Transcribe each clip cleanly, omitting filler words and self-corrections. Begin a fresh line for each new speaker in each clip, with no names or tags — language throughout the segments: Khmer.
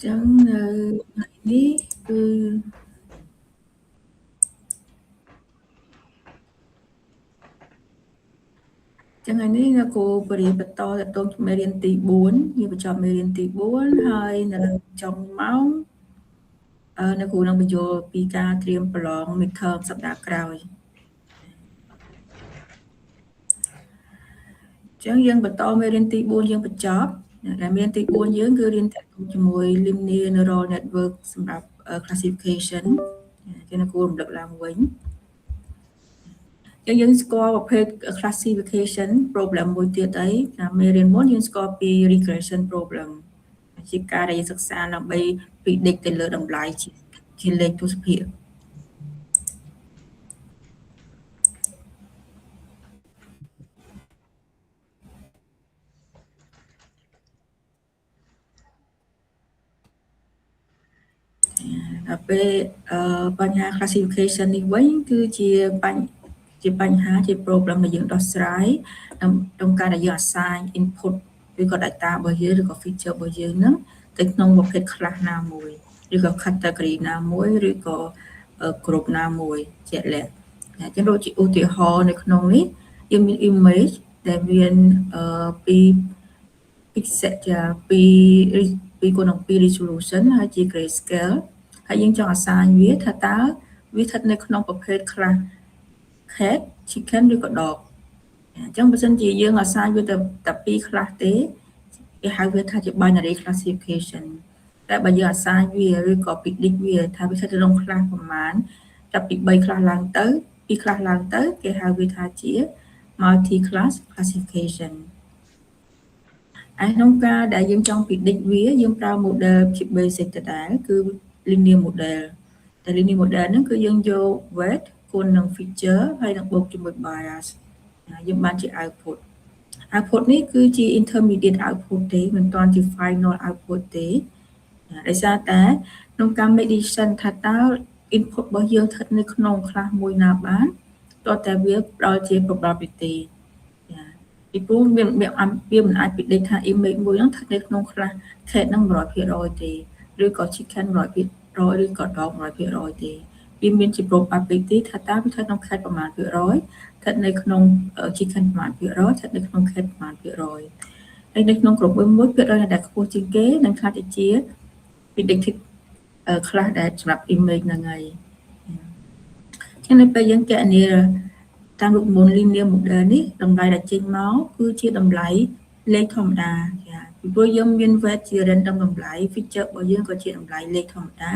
ចឹងនៅថ្ងៃនេះគឺចឹងថ្ងៃនេះនៅគូបរិយាបន្តទៅទៅមេរៀនទី4យើងបញ្ចប់មេរៀនទី4ហើយនៅចុងម៉ោងនៅគ្រូនឹងបញ្យល់ពីការត្រៀមប្រឡង midterm សប្តាហ៍ក្រោយចឹងយើងបន្តមេរៀនទី4យើងបញ្ចប់ដែលមេរៀនទី4យើងគឺរៀនតាក់ទងជាមួយ linear neural network សម្រាប់ classification ចឹងនៅគ្រូរំលឹកឡើងវិញយើងស្គាល់ប្រភេទ classification problem មួយទៀតអីមេរៀនមុនយើងស្គាល់ពី regression problem ជាការដែលយើងសិក្សាដើម្បី predict ទៅលើតម្លៃជាលេខទស្សភាគដល់ពេលបញ្ហា classification នេះវិញគឺជាបញ្ហាជា problem ដែលយើងដោះស្រាយក្នុងការដែលយើង assign input ឬក៏ data របស់យើងឬក៏ feature របស់យើងហ្នឹងទៅក្នុងប្រភេទ class ណាមួយឬក៏ category ណាមួយឬក៏ group ណាមួយជាក់លាក់អញ្ចឹងដូចជាឧទាហរណ៍នៅក្នុងនេះយើងមាន image ដែលមានពី pixel ពីគុណនឹង2 resolution ហើយជា grayscale ហើយយើងចង់ assign វាថាតើវាស្ថិតនៅក្នុងប្រភេទ class cat chicken ឬក៏ dog អញ្ចឹងបើសិនជាយើង assign វាតែ2 class ទេគេហៅវាថាជា binary classification តែបើយើង assign វាឬក៏ predict វាថាវាស្ថិតក្នុង class ប្រមាណចាប់ពី3 class ឡើងទៅ2 class ឡើងទៅគេហៅវាថាជា multi class classification ក្នុងការដែលយើងចង់ predict វាយើងប្រើ model ជា basic ដដែលគឺ linear model តែ linear model ហ្នឹងគឺយើងយក weight គុណនឹង feature ហើយនឹងបូកជាមួយ bias យើងបានជា output នេះគឺជា intermediate output ទេមិនទាន់ជា final output ទេដោយសារតែក្នុងការ make decision ថាតើ input របស់យើងស្ថិតនៅក្នុង class មួយណាបានតើតែវាផ្ដល់ជា probability ពីព្រោះវាមិនអាច predict ថា image មួយហ្នឹងស្ថិតនៅក្នុង class cat ហ្នឹង 100% ទេឬក៏ chicken 100% ឬក៏ dog 100% ទេវាមានជា probability ថាតើវាស្ថិតក្នុង cat ប្រមាណភាគរយស្ថិតនៅក្នុង chicken ប្រមាណភាគរយស្ថិតនៅក្នុង cat ប្រមាណភាគរយហើយនៅក្នុងក្រុមមួយភាគរយដែលខ្ពស់ជាងគេនឹងខ្លះទៅជា predicted class ដែលសម្រាប់ image ហ្នឹងហើយចឹងនៅពេលយើងគណនាតាមរូបមន្ត linear model នេះតម្លៃដែលចេញមកគឺជាតម្លៃលេខធម្មតាចាពីព្រោះយើងមាន weight ជា random តម្លៃ feature របស់យើងក៏ជាតម្លៃលេខធម្មតា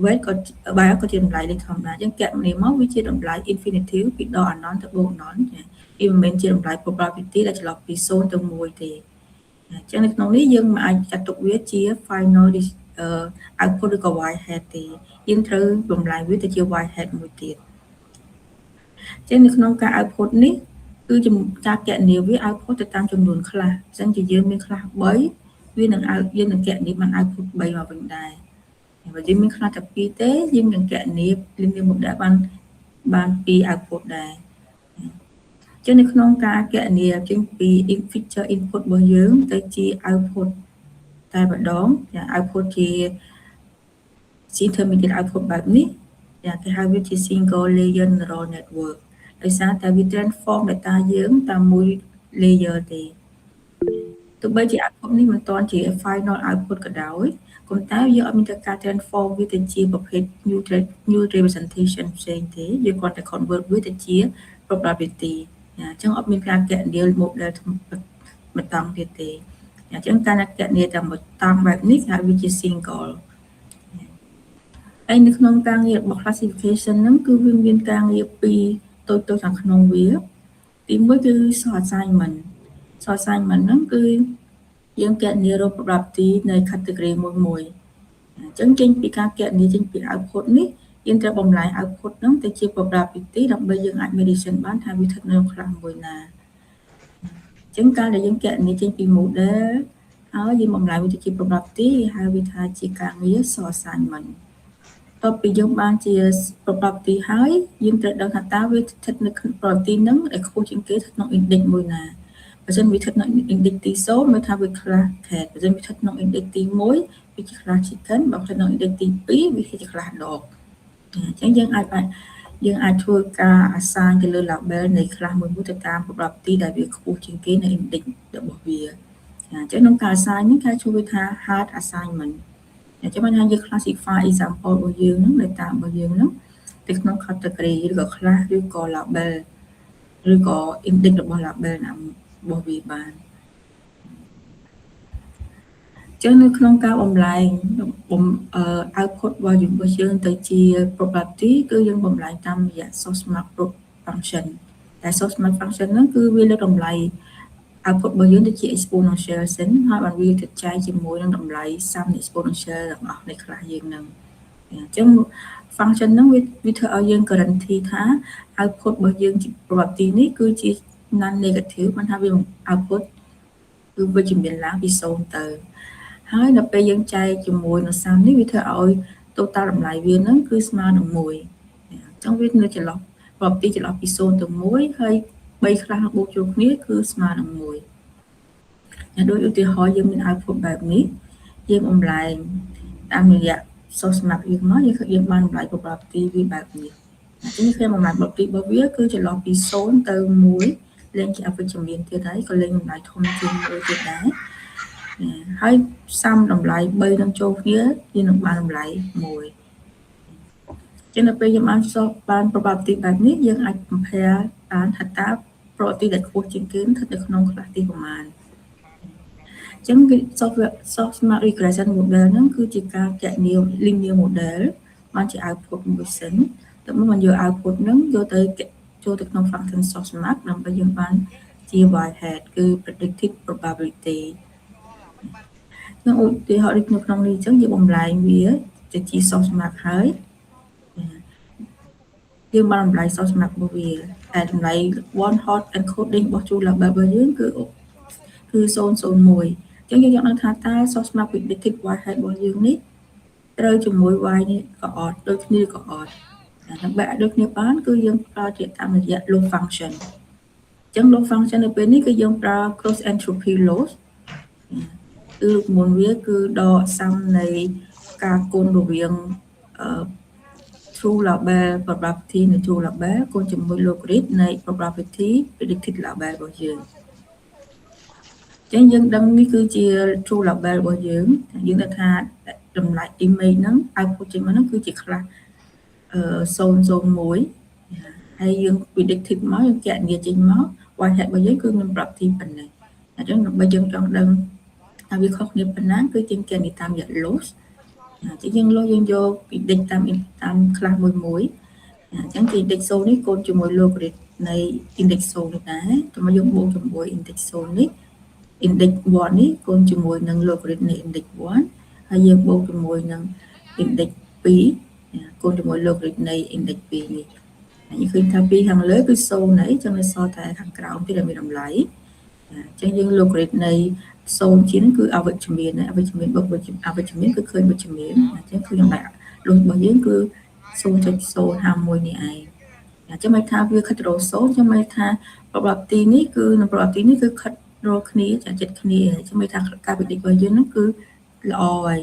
weight ក៏ bias ក៏ជាតម្លៃលេខធម្មតាអញ្ចឹងគណនាមកវាជាតម្លៃ infinitive ពីដកអនន្តទៅបូកអនន្តចាវាមិនមែនជាតម្លៃ probability ដែលចន្លោះពី0ទៅ1ទេអញ្ចឹងនៅក្នុងនេះយើងមិនអាចចាត់ទុកវាជា final output ឬក៏ y hat ទេយើងត្រូវបំលែងវាទៅជា y hat មួយទៀតចឹងនៅក្នុងការ output នេះគឺការគណនាវា output ទៅតាមចំនួន class អញ្ចឹងជាយើងមាន class 3វានឹងយើងនឹងគណនាបាន output 3មកវិញដែរបើយើងមាន class តែ2ទេយើងនឹងគណនា linear model បាន2 output ដែរចឹងនៅក្នុងការគណនាចេញពី feature input របស់យើងទៅជា output តែម្ដងចា output ជា intermediate output បែបនេះចាគេហៅវាជា single layer neural network ដោយសារតែវា transform data យើងតាមមួយ layer ទេទោះបីជា output នេះមិនទាន់ជា final output ក៏ដោយប៉ុន្តែយើងអត់មានត្រូវការ transform វាទៅជាប្រភេទ new representation ផ្សេងទេយើងគ្រាន់តែ convert វាទៅជា probability អញ្ចឹងអត់មានការគណនា model មួយតង់ទៀតទេអញ្ចឹងការគណនាតែមួយតង់បែបនេះគេហៅវាជា single ហើយនៅក្នុងការងាររបស់ classification ហ្នឹងគឺវាមានការងារពីរតូចៗខាងក្នុងវាទីមួយគឺ source assignment ហ្នឹងគឺយើងគណនារក probability នៃ category មួយអញ្ចឹងចេញពីការគណនាចេញពី output នេះយើងត្រូវបំលែង output ហ្នឹងទៅជា probability ដើម្បីយើងអាច make decision បានថាវាស្ថិតនៅក្នុង class មួយណាអញ្ចឹងការដែលយើងគណនាចេញពី model ហើយយើងបំលែងវាទៅជា probability ហៅវាថាជាការងារ source assignmentតទៅពីយើងបានជា probability ហើយយើងត្រូវដឹងថាតើវាស្ថិតនៅក្នុង probability ហ្នឹងដែលខ្ពស់ជាងគេក្នុង index មួយណា បើសិនវាស្ថិតនៅ index ទី0មានថាវា class cat បើសិនវាស្ថិតក្នុង index ទី1វាជា class chicken បើស្ថិតក្នុង index ទី2វាជា class dog អញ្ចឹងយើងអាចធ្វើការ assign ទៅលើ label នៃ class មួយទៅតាម property ដែលវាខ្ពស់ជាងគេនៅ index របស់វាអញ្ចឹងក្នុងការ assign នេះគេជួយថា hard assignment អញ្ចឹងបានថាយើង classify example របស់យើងហ្នឹង data របស់យើងហ្នឹងទៅក្នុង category ឬក៏ class ឬក៏ label ឬក៏ index របស់ label ណារបស់វាបានចឹងនៅក្នុងការបំលែងoutput របស់យើងទៅជា property គឺយើងបំលែងតាមរយៈ sourcemark function តែ sourcemark function ហ្នឹងគឺវាលើកតម្លៃ output របស់យើងទៅជា exponential សិនហើយបានវាទៅចែកជាមួយនឹងតម្លៃ sum exponential ទាំងអស់នៃ class យើងហ្នឹងអញ្ចឹង function ហ្នឹងវាធ្វើឲ្យយើង guarantee ថា output របស់យើងជា property នេះគឺជា non negative បានថាវា output គឺវិជ្ជមានឡើងពី0ទៅហើយដល់ពេលយើងចែកជាមួយនឹង sum នេះវាធ្វើឲ្យ total តម្លៃវាហ្នឹងគឺស្មើនឹង1អញ្ចឹងវានៅចន្លោះ property ចន្លោះពី0ទៅ1ហើយ3 class បូកចូលគ្នាគឺស្មើនឹង1ដូចឧទាហរណ៍យើងមាន output បែបនេះយើងបំលែងតាមរយៈ sourcemark យើងមកយើងបានតម្លៃ property វាបែបនេះអញ្ចឹងខ្ញុំបំលែង property របស់វាគឺចន្លោះពី0ទៅ1លេងជាអវិជ្ជមានទៀតហើយក៏លេងតម្លៃធំជាង1ទៀតដែរហើយផ្សំតម្លៃ3នឹងចូលគ្នាយើងនឹងបានតម្លៃ1ចឹងដល់ពេលយើងបាន property បែបនេះយើងអាច compare បានថាតើ property ដែលខ្ពស់ជាងគេស្ថិតនៅក្នុង class ទីប្រមាណអញ្ចឹង software regression model ហ្នឹងគឺជាការគណនា linear model បានជា output មួយសិនតែមកយើងយក output ហ្នឹងយកទៅចូលទៅក្នុង function sourcemark ដើម្បីយើងបានជា y-hat គឺ predicted probability ឧទាហរណ៍ដូចនៅក្នុងនេះអញ្ចឹងយើងបំលែងវាទៅជា sourcemark ហើយយើងបានតម្លៃ sourcemark របស់វាតែតម្លៃ one hot encoding របស់ true label របស់យើងគឺ001អញ្ចឹងយើងយកដឹងថាតើ sourcemark predicted y-hat របស់យើងនេះត្រូវជាមួយ y នេះក៏អត់ដូចគ្នាក៏អត់ដើម្បីឲ្យដូចគ្នាបានគឺយើងប្រើជាតាមរយៈ loss function អញ្ចឹង loss function នៅពេលនេះគឺយើងប្រើ cross entropy loss គឺមុនវាគឺដកសំនៃការគុណរវាងtrue label probability នៃ true label គុណជាមួយ logarithm នៃ probability predicted label របស់យើងអញ្ចឹងយើងដឹងនេះគឺជា true label របស់យើងដឹងថាតម្លៃ image ហ្នឹង output ចេញមកហ្នឹងគឺជា class 001ហើយយើង predicted មកយើងគណនាចេញមក y-hat របស់យើងគឺមាន property ប៉ុណ្ណេះអញ្ចឹងដើម្បីយើងចង់ដឹងថាវាខុសគ្នាប៉ុណ្ណាគឺជាងគណនាតាមរយៈ loss អញ្ចឹងយើង loss យើងយក predict តាម class មួយអញ្ចឹងគឺ index 0នេះកូនជាមួយ logarithm នៃ index 0នេះដែរតែមកយើងបូកជាមួយ index 0នេះ index 1នេះកូនជាមួយនឹង logarithm នៃ index 1ហើយយើងបូកជាមួយនឹង index 2កូនជាមួយ logarithm នៃ index 2នេះយើងឃើញថាពីខាងលើគឺ0ហើយអញ្ចឹងនៅសល់តែខាងក្រោមទៀតដែលមានតម្លៃអញ្ចឹងយើង logarithm នៃ0ជាងគឺអវិជ្ជមានអវិជ្ជមានបូកអវិជ្ជមានគឺឃើញវិជ្ជមានអញ្ចឹងគឺតម្លៃលុយរបស់យើងគឺ0.051នេះឯងអញ្ចឹងមកថាវាខិតរក0អញ្ចឹងមកថា probability នេះគឺនឹង probability នេះគឺខិតរកគ្នាចិត្តគ្នាអញ្ចឹងមកថាការ predict របស់យើងហ្នឹងគឺល្អហើយ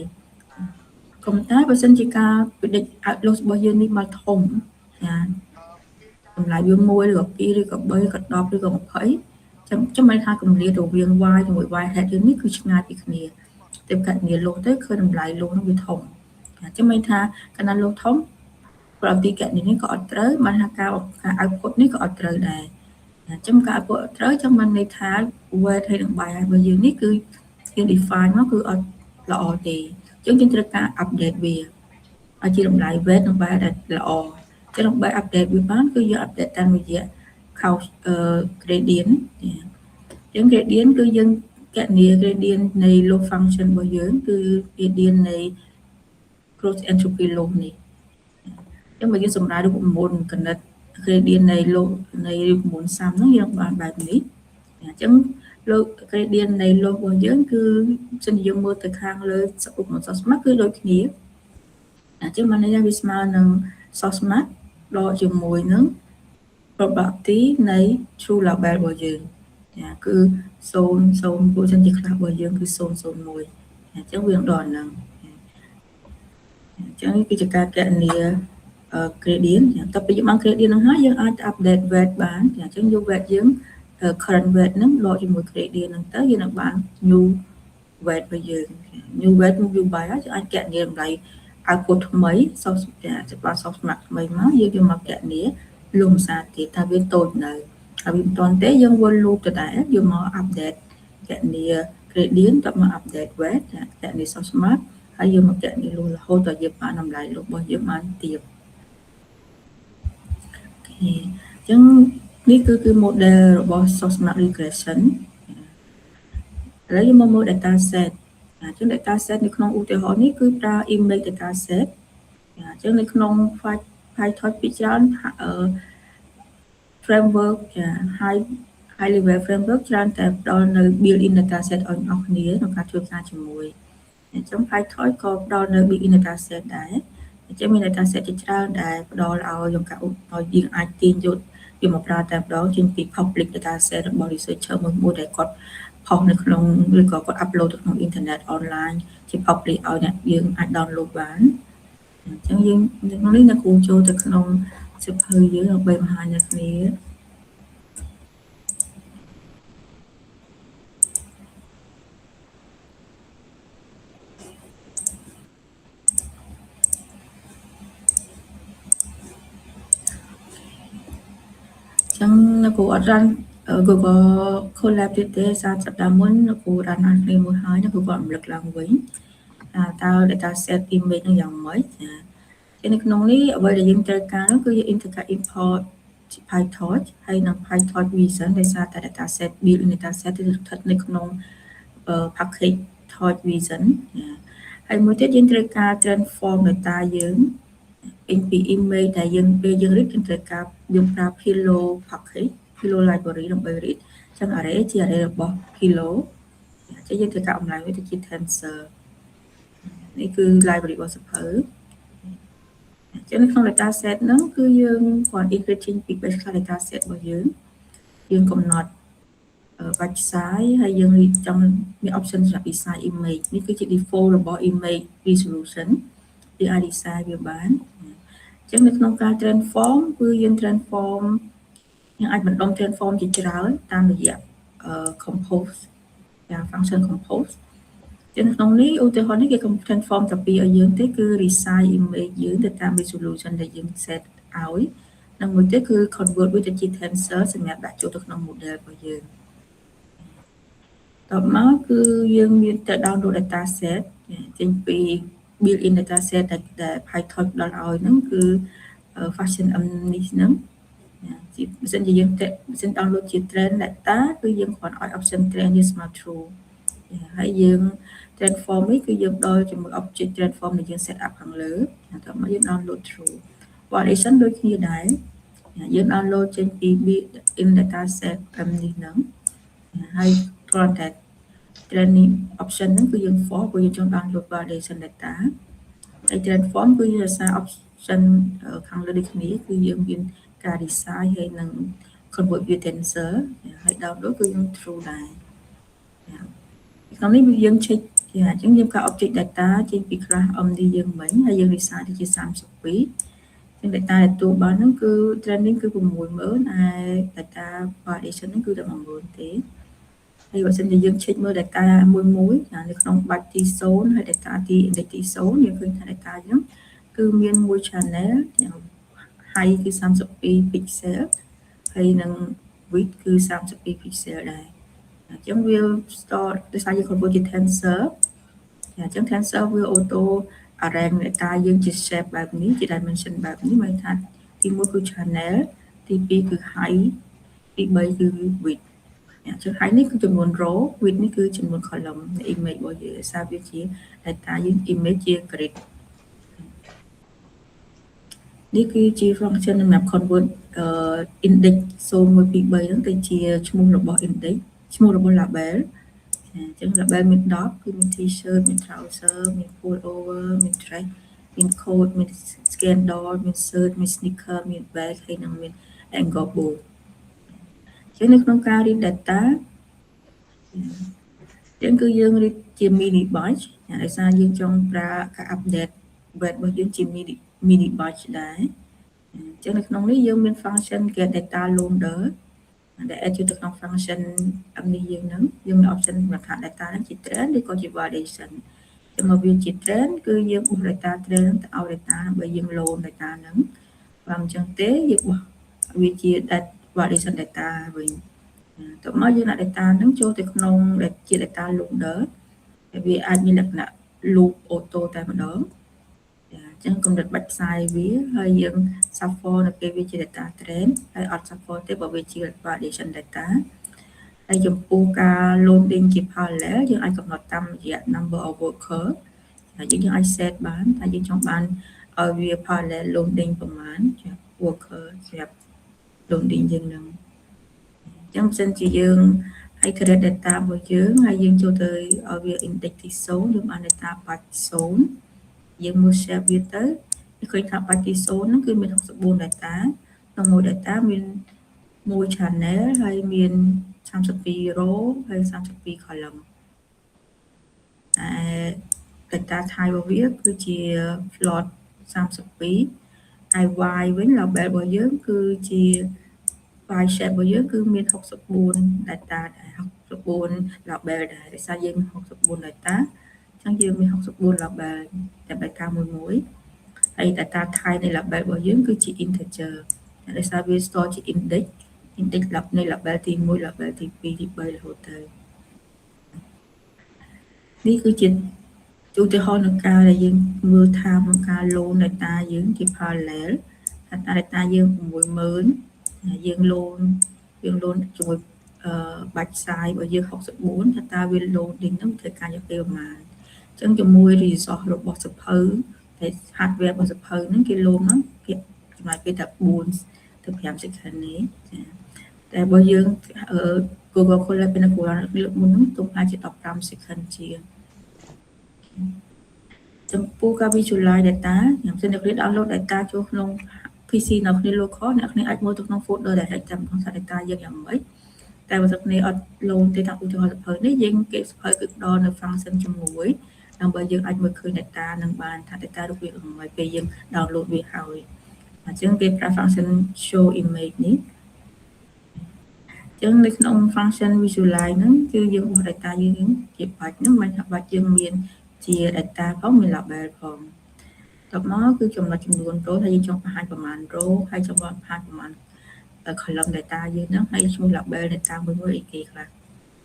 កុំតែបើសិនជាការ predict outlook របស់យើងនេះមកធំចាតម្លៃវា1ឬក៏2ឬក៏3ឬក៏10ឬក៏20ចាំមិនថាកម្រិតរវាង y ជាមួយ y-hat យើងនេះគឺឆ្ងាយពីគ្នាតែកាត់គ្នាលុះទៅឃើញតម្លៃលុះនោះវាធំចាំមិនថាកាលណាលុះធំ probability កាត់នេះក៏អត់ត្រូវបានថាការ output នេះក៏អត់ត្រូវដែរអញ្ចឹងការ output អត់ត្រូវចាំមិនន័យថា weight ហើយនឹង bias របស់យើងនេះគឺយើង define មកគឺអត់ល្អទេអញ្ចឹងយើងត្រូវការ update វាឲ្យជាតម្លៃ weight និង bias ដែលល្អចឹងដើម្បី update វាបានគឺយើង update តាមរយៈ count gradient អញ្ចឹង gradient គឺយើងគណនា gradient នៃ loss function របស់យើងគឺ gradient នៃ cross entropy loss នេះអញ្ចឹងបើយើងសម្រាយរូបមន្តគណិត gradient នៃ loss នៃរូបមន្ត sum ហ្នឹងយើងបានបែបនេះអញ្ចឹង gradient នៃ loss របស់យើងគឺសិនយើងមើលទៅខាងលើរូបមន្ត sourcemark គឺដូចគ្នាអញ្ចឹងបានន័យថាវាស្មើនឹង sourcemark ដកជាមួយនឹង probability នៃ true label របស់យើង ចាគឺ0ពួកសិនជាខ្លះរបស់យើងគឺ001អញ្ចឹងវាដល់ហ្នឹងអញ្ចឹងគឺជាការកណនី gradient តទៅយើងបាន gradient ហ្នឹងហើយយើងអាច update weight បានអញ្ចឹងយក weight យើង current weight ហ្នឹងដកជាមួយ gradient ហ្នឹងទៅយើងនឹងបាន new weight របស់យើង new weight new bias យើងអាចកណនីតម្លៃ output ថ្មីបានsoftmax ថ្មីមកយើងយកមកកណនីលុំសាទៀតថាវាតូចនៅហើយវាមិនទាន់ទេយើងវិល loop ទៅដែរយកមក update កណនី gradient ទៅមក update weight កណនី softmax ហើយយើងមកកណនីលុះរហូតដល់យើងបានតម្លៃលុះរបស់យើងបានទៀត អញ្ចឹងនេះគឺ model របស់ softmax regression ឥឡូវយើងមកមើល data set អញ្ចឹង data set នៅក្នុងឧទាហរណ៍នេះគឺប្រើ image data set អញ្ចឹងនៅក្នុង PyTorch ពីច្រើន framework high level framework ច្រើនតែផ្ដល់នៅ built-in data set ឲ្យអ្នកគ្នាក្នុងការធ្វើការជាមួយអញ្ចឹង PyTorch ក៏ផ្ដល់នៅ built-in data set ដែរអញ្ចឹងមាន data set ជាច្រើនដែលផ្ដល់ឲ្យយើងអាចទាញយកមកប្រើតែម្ដងជាងពី public data set របស់ researcher មួយដែលគាត់ផុសនៅក្នុងឬក៏គាត់ upload ទៅក្នុង internet online ជា public ឲ្យអ្នកយើងអាច download បានអញ្ចឹងយើងក្នុងនេះអ្នកគ្រូចូលទៅក្នុងសៀវភៅយើងដើម្បីបង្ហាញអ្នកគ្នាចឹងអ្នកគ្រូអត់រាន Google Colab ទៀតទេសារសប្តាហ៍មុនអ្នកគ្រូរានអានគ្នាមួយហើយអ្នកគ្រូក៏រំលឹកឡើងវិញតើ data set image នឹងយ៉ាងម៉េចចានៅក្នុងនេះអ្វីដែលយើងត្រូវការនោះគឺយើង import PyTorch ហើយនិង PyTorch Vision ដោយសារតែ data set build data set គឺស្ថិតនៅក្នុង package Torch Vision ហើយមួយទៀតយើងត្រូវការ transform data យើងពី image ដែលយើងពេលយើង read យើងត្រូវការយើងប្រើ Pillow package Pillow library ដើម្បី read ចឹង array ជា array របស់ Pillow ចឹងយើងត្រូវការអំណាចវាទៅជា tensor នេះគឺ library របស់សៀវភៅចឹងនៅក្នុង data set ហ្នឹងគឺយើងគ្រាន់ integrating ពី base class data set របស់យើងកំណត់បាច់ផ្សាយហើយយើងចង់មាន option សម្រាប់ design image នេះគឺជា default របស់ image resolution យើងអាច design វាបានអញ្ចឹងនៅក្នុងការ transform គឺយើង transform យើងអាចបណ្ដុំ transform ជាច្រើនតាមរយៈ compose function compose ចឹងក្នុងនេះឧទាហរណ៍នេះគេ transform តែពីឲ្យយើងទេគឺ resize image យើងទៅតាម resolution ដែលយើង set ឲ្យនិងមួយទៀតគឺ convert វាទៅជា tensor សម្រាប់ដាក់ចូលទៅក្នុង model របស់យើងតបមកគឺយើងមានទៅ download data set ចេញពី built-in data set ដែល PyTorch ផ្ដល់ឲ្យហ្នឹងគឺ function m នេះហ្នឹងជាបើសិនជាយើងបើសិន download ជា train data គឺយើងគ្រាន់ឲ្យ option train វាស្មើ true ហើយយើង transform នេះគឺយើងដល់ជាមួយ object transform ដែលយើង set up ខាងលើតោះមកយើង download true validation ដូចគ្នាដែរយើង download ចេញពី built-in data set m នេះហ្នឹងហើយគ្រាន់តែ training option ហ្នឹងគឺយើង for ព្រោះយើងចង់ download validation data ហើយ transform គឺយើងរក្សា option ខាងលើដូចគ្នាគឺយើងមានការ design ហើយនឹង convert វា tensor ហើយ download គឺយើង true ដែរក្នុងនេះយើង check អញ្ចឹងយើងការ object data ចេញពី class MD យើងមិញហើយយើង design ទៅជា32ចឹង data ដែលទទួលបានហ្នឹងគឺ training គឺ 60000 ហើយ data validation ហ្នឹងគឺតែ 10000 ទេហើយបើសិនជាយើង check មើល data មួយនៅក្នុងបាច់ទី0ហើយ data ទី index ទី0យើងឃើញថា data ហ្នឹងគឺមានមួយ channel ទាំង height គឺ32 pixel ហើយនឹង width គឺ32 pixel ដែរអញ្ចឹងវា store ដោយសារយើង convert ជា tensor អញ្ចឹង tensor វា auto arrange data យើងជា shape បែបនេះជា dimension បែបនេះមានថាទី1គឺ channel ទី2គឺ height ទី3គឺ width អញ្ចឹង height នេះគឺចំនួន row width នេះគឺចំនួន column នៃ image របស់យើងដោយសារវាជា data យើង image ជា grid នេះគឺជា function សម្រាប់ convert index 0 1 2 3ហ្នឹងទៅជាឈ្មោះរបស់ index ឈ្មោះរបស់ label អញ្ចឹង label មាន10គឺមាន t-shirt មាន trouser មាន pullover មាន dress មាន coat មាន scandal មាន shirt មាន sneaker មាន bag ហើយនឹងមាន ankle boot ចឹងនៅក្នុងការរៀន data ចឹងគឺយើងរៀបជា mini batch ដោយសារយើងចង់ប្រើការ update web របស់យើងជា mini batch ដែរចឹងនៅក្នុងនេះយើងមាន function get data loader ដែល add ចូលទៅក្នុង function នេះយើងហ្នឹងយើងមាន option សម្រាប់ថា data ហ្នឹងជា trend ឬក៏ជា validation ចឹងមកវាជា trend គឺយើងបោះ data trend ទៅឲ្យ data ដើម្បីយើង load data ហ្នឹងបើមិនចឹងទេយើងបោះវាជា validation data វិញតើមកយើងដាក់ data ហ្នឹងចូលទៅក្នុងជា data loader ហើយវាអាចមានលក្ខណៈ loop auto តែម្ដងចាអញ្ចឹងកម្រិតបាច់ផ្សាយវាហើយយើង shuffle នៅពេលវាជា data trend ហើយអត់ shuffle ទេបើវាជា validation data ហើយចំពោះការ loading ជា parallel យើងអាចកំណត់តាមរយៈ number of worker ហើយយើងអាច set បានថាយើងចង់បានឲ្យវា parallel loading ប្រមាណចា worker សម្រាប់ loading យើងនឹងអញ្ចឹងបើសិនជាយើងឲ្យ create data របស់យើងហើយយើងចូលទៅឲ្យវា index ទី0យើងបាន data batch 0យើងមើល shape វាទៅឃើញថា batch ទី0ហ្នឹងគឺមាន64 data ក្នុងមួយ data មានមួយ channel ហើយមាន32 row ហើយ32 column តែ data type របស់វាគឺជា float 32ហើយ y វិញ label របស់យើងគឺជា y shape របស់យើងគឺមាន64 data ដែរ64 label ដែរដោយសារយើងមាន64 data អញ្ចឹងយើងមាន64 label តែ data មួយហើយ data type នៃ label របស់យើងគឺជា integer ដោយសារវា store ជា index នៃ label ទី1 label ទី2ទី3រហូតទៅនេះគឺជាឧទាហរណ៍នៃការដែលយើងមើលថាក្នុងការ load data យើងជា parallel data យើង 60000 យើង load ជាមួយបាច់ផ្សាយរបស់យើង64ថាតើវា loading ហ្នឹងត្រូវការរយៈពេលប្រហែលអញ្ចឹងជាមួយ resource របស់សភៅតែ hardware របស់សភៅហ្នឹងគេ load ហ្នឹងគេចំណាយពេលតែ4ទៅ5 second នេះចាតែបើយើងGoogle Colab ពេលGoogle លើកមុនហ្នឹងទុំអាចជា15 second ជាងចំពោះការ visualize data ខ្ញុំសិនអ្នករៀន download data ចូលក្នុង PC នៅគ្នា local អ្នកគ្នាអាចមើលទៅក្នុង folder direct តាមក្នុងសារ data យើងយ៉ាងម៉េចតែបើអ្នកគ្នាអត់ load ទេតាមឧទាហរណ៍សភៅនេះយើងគេសភៅគឺផ្ដល់នៅ function ជាមួយដើម្បីយើងអាចមើលឃើញ data នឹងបានថា data រូបវាយ៉ាងម៉េចពេលយើង download វាហើយអញ្ចឹងគេប្រើ function show image នេះអញ្ចឹងនៅក្នុង function visualize ហ្នឹងគឺយើងបោះ data យើងជាបាច់ហ្នឹងមិនថាបាច់យើងមានជា data ផងមាន label ផងតបមកគឺចំណុចចំនួន row ថាយើងចង់បង្ហាញប្រមាណ row ហើយចង់បង្ហាញប្រមាណ column data យើងហ្នឹងហើយឈ្មោះ label data មួយអីគេខ្លះ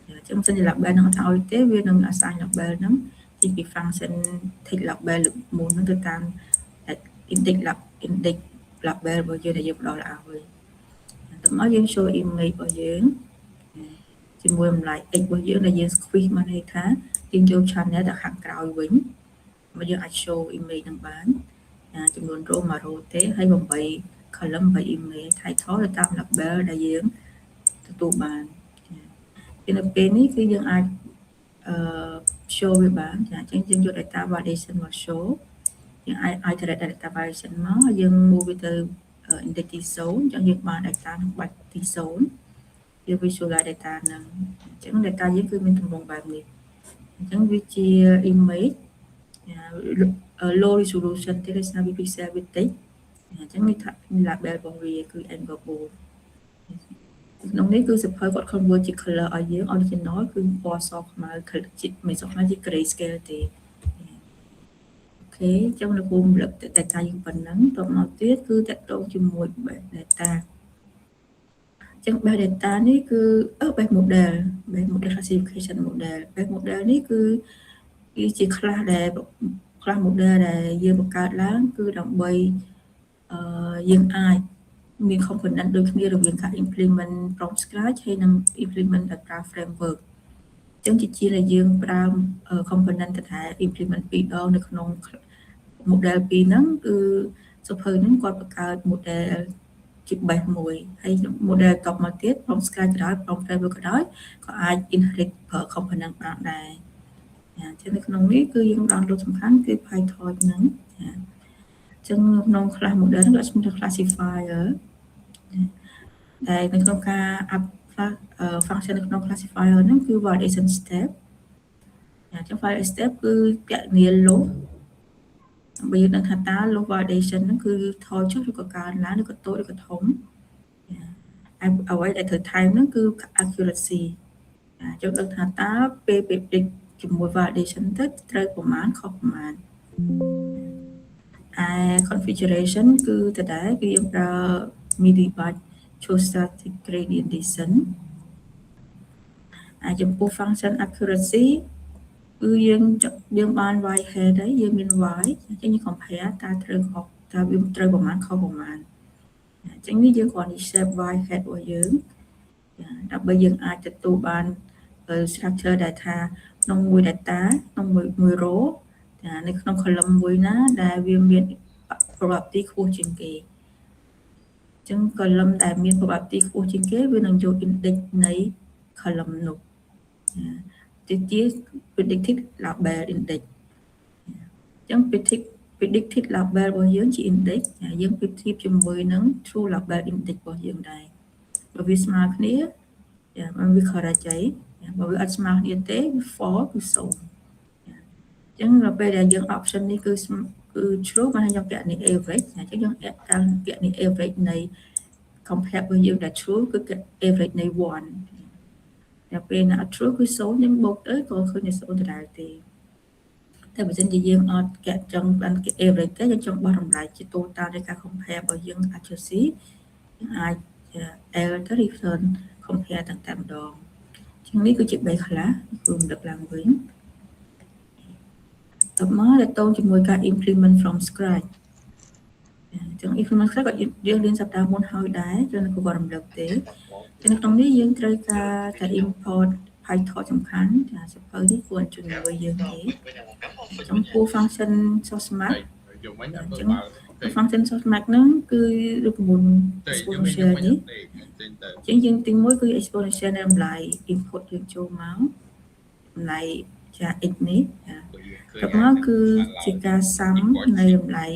អញ្ចឹងមិនសិនជា label ហ្នឹងអត់ឲ្យទេវានឹង assign label ហ្នឹងជាពី function take label លើកមុនហ្នឹងទៅតាម index label របស់យើងដែលយើងផ្ដល់ឲ្យតមកយើង show image របស់យើងជាមួយតម្លៃ x របស់យើងដែលយើង squeeze មកន័យថាយើងយក channel ទៅខាងក្រោយវិញមកយើងអាច show image នឹងបានចំនួន row 1 row ទេហើយ8 column 8 image title ទៅតាម label ដែលយើងទទួលបាននៅពេលនេះគឺយើងអាចshow វាបានចាអញ្ចឹងយើងយក data validation មក show យើងអាច iterate data validation មកហើយយើង move វាទៅ index ទី0អញ្ចឹងយើងបាន data នឹងបាច់ទី0យើង visualize data ហ្នឹងអញ្ចឹង data យើងគឺមានទម្រង់បែបនេះអញ្ចឹងវាជា image low resolution ទេដោយសារវា pixel វាតិចអញ្ចឹងនេះថា label របស់វាគឺ angle 4ក្នុងនេះគឺសភៅគាត់ convert ជា color ឲ្យយើង original គឺពណ៌សខ្មៅជាតិមិនសខ្មៅជា gray scale ទេអូខេអញ្ចឹងនៅគូរំលឹក data យើងប៉ុណ្ណឹងតទៅមកទៀតគឺតកតងជាមួយ data អញ្ចឹង base data នេះគឺbase model classification model base model នេះគឺវាជា class model ដែលយើងបង្កើតឡើងគឺដើម្បីយើងអាចមាន component ដូចគ្នារវាងការ implement from scratch ហើយនិង implement ដោយប្រើ framework អញ្ចឹងជាដែលយើងប្រើ component ទៅតែ implement 2ដងនៅក្នុង model 2ហ្នឹងគឺសភៅហ្នឹងគាត់បង្កើត model ជា base មួយហើយ model តបមកទៀត from scratch ក៏ដោយ from framework ក៏ដោយក៏អាច inherit ប្រើ component បានដែរចាអញ្ចឹងនៅក្នុងនេះគឺយើង download សំខាន់គឺ PyTorch ហ្នឹងចាអញ្ចឹងក្នុង class model ហ្នឹងគេឈ្មោះថា classifier ដែលនៅក្នុងការ function នៅក្នុង classifier ហ្នឹងគឺ validation step ចឹង validation step គឺគណនាលុះដើម្បីយើងដឹងថាតើលុះ validation ហ្នឹងគឺថយចុះឬក៏កើនឡើងឬក៏តូចឬក៏ធំអ្វីដែលត្រូវថែមហ្នឹងគឺ accuracy ចឹងដឹងថាតើពេល predict ជាមួយ validation ទៅត្រូវប្រមាណខុសប្រមាណconfiguration គឺដដែលគឺយើងប្រើ millibyte stochastic gradient descent ចំពោះ function accuracy គឺយើងបាន y head ហើយយើងមាន y អញ្ចឹងយើង compare តើត្រូវខុសតើវាត្រូវប្រមាណខុសប្រមាណអញ្ចឹងនេះយើងគ្រាន់តែ shape y head របស់យើងដើម្បីយើងអាចទទួលបាន structure ដែលថាក្នុងមួយ data ក្នុងមួយ row នៅក្នុង column មួយណាដែលវាមាន probability ខ្ពស់ជាងគេអញ្ចឹង column ដែលមាន probability ខ្ពស់ជាងគេវានឹងយក index នៃ column នោះទៅជា predicted label index អញ្ចឹង predicted label របស់យើងជា index យើងប្រៀបធៀបជាមួយនឹង true label index របស់យើងដែរបើវាស្មើគ្នាបើវា correct ហើយបើវាអត់ស្មើគ្នាទេ false គឺ0អញ្ចឹងដល់ពេលដែលយើង option នេះគឺ true បានយើងគណនា average អញ្ចឹងយើងការគណនា average នៃ compare របស់យើងដែល true គឺ average នៃ1ដល់ពេលណា true គឺ0យើងបូកទៅក៏ឃើញតែ0ដដែលទេតែបើមិនជាយើងអត់ចង់បាន average ទេយើងចង់បោះតម្លៃជា total នៃការ compare របស់យើង accuracy យើងអាច L ទៅ return compare ទាំងតែម្ដងជាងនេះគឺជា base class គឺរំលឹកឡើងវិញតើមកតទៅជាមួយការ implement from scratch ចឹង implement scratch ក៏យើងរៀនសប្តាហ៍មុនហើយដែរចឹងក៏គាត់រំលឹកទេចឹងនៅក្នុងនេះយើងត្រូវការតែ import PyTorch សំខាន់សៀវភៅនេះគួរជួយយើងទេចំពោះ function sourcemark ចឹង function sourcemark ហ្នឹងគឺរូបមន្ត exponential នេះចឹងយើងទី1គឺ exponential នៃតម្លៃ input យើងចូលមកតម្លៃចា x នេះទៅមកគឺជាការសាំនៃតម្លៃ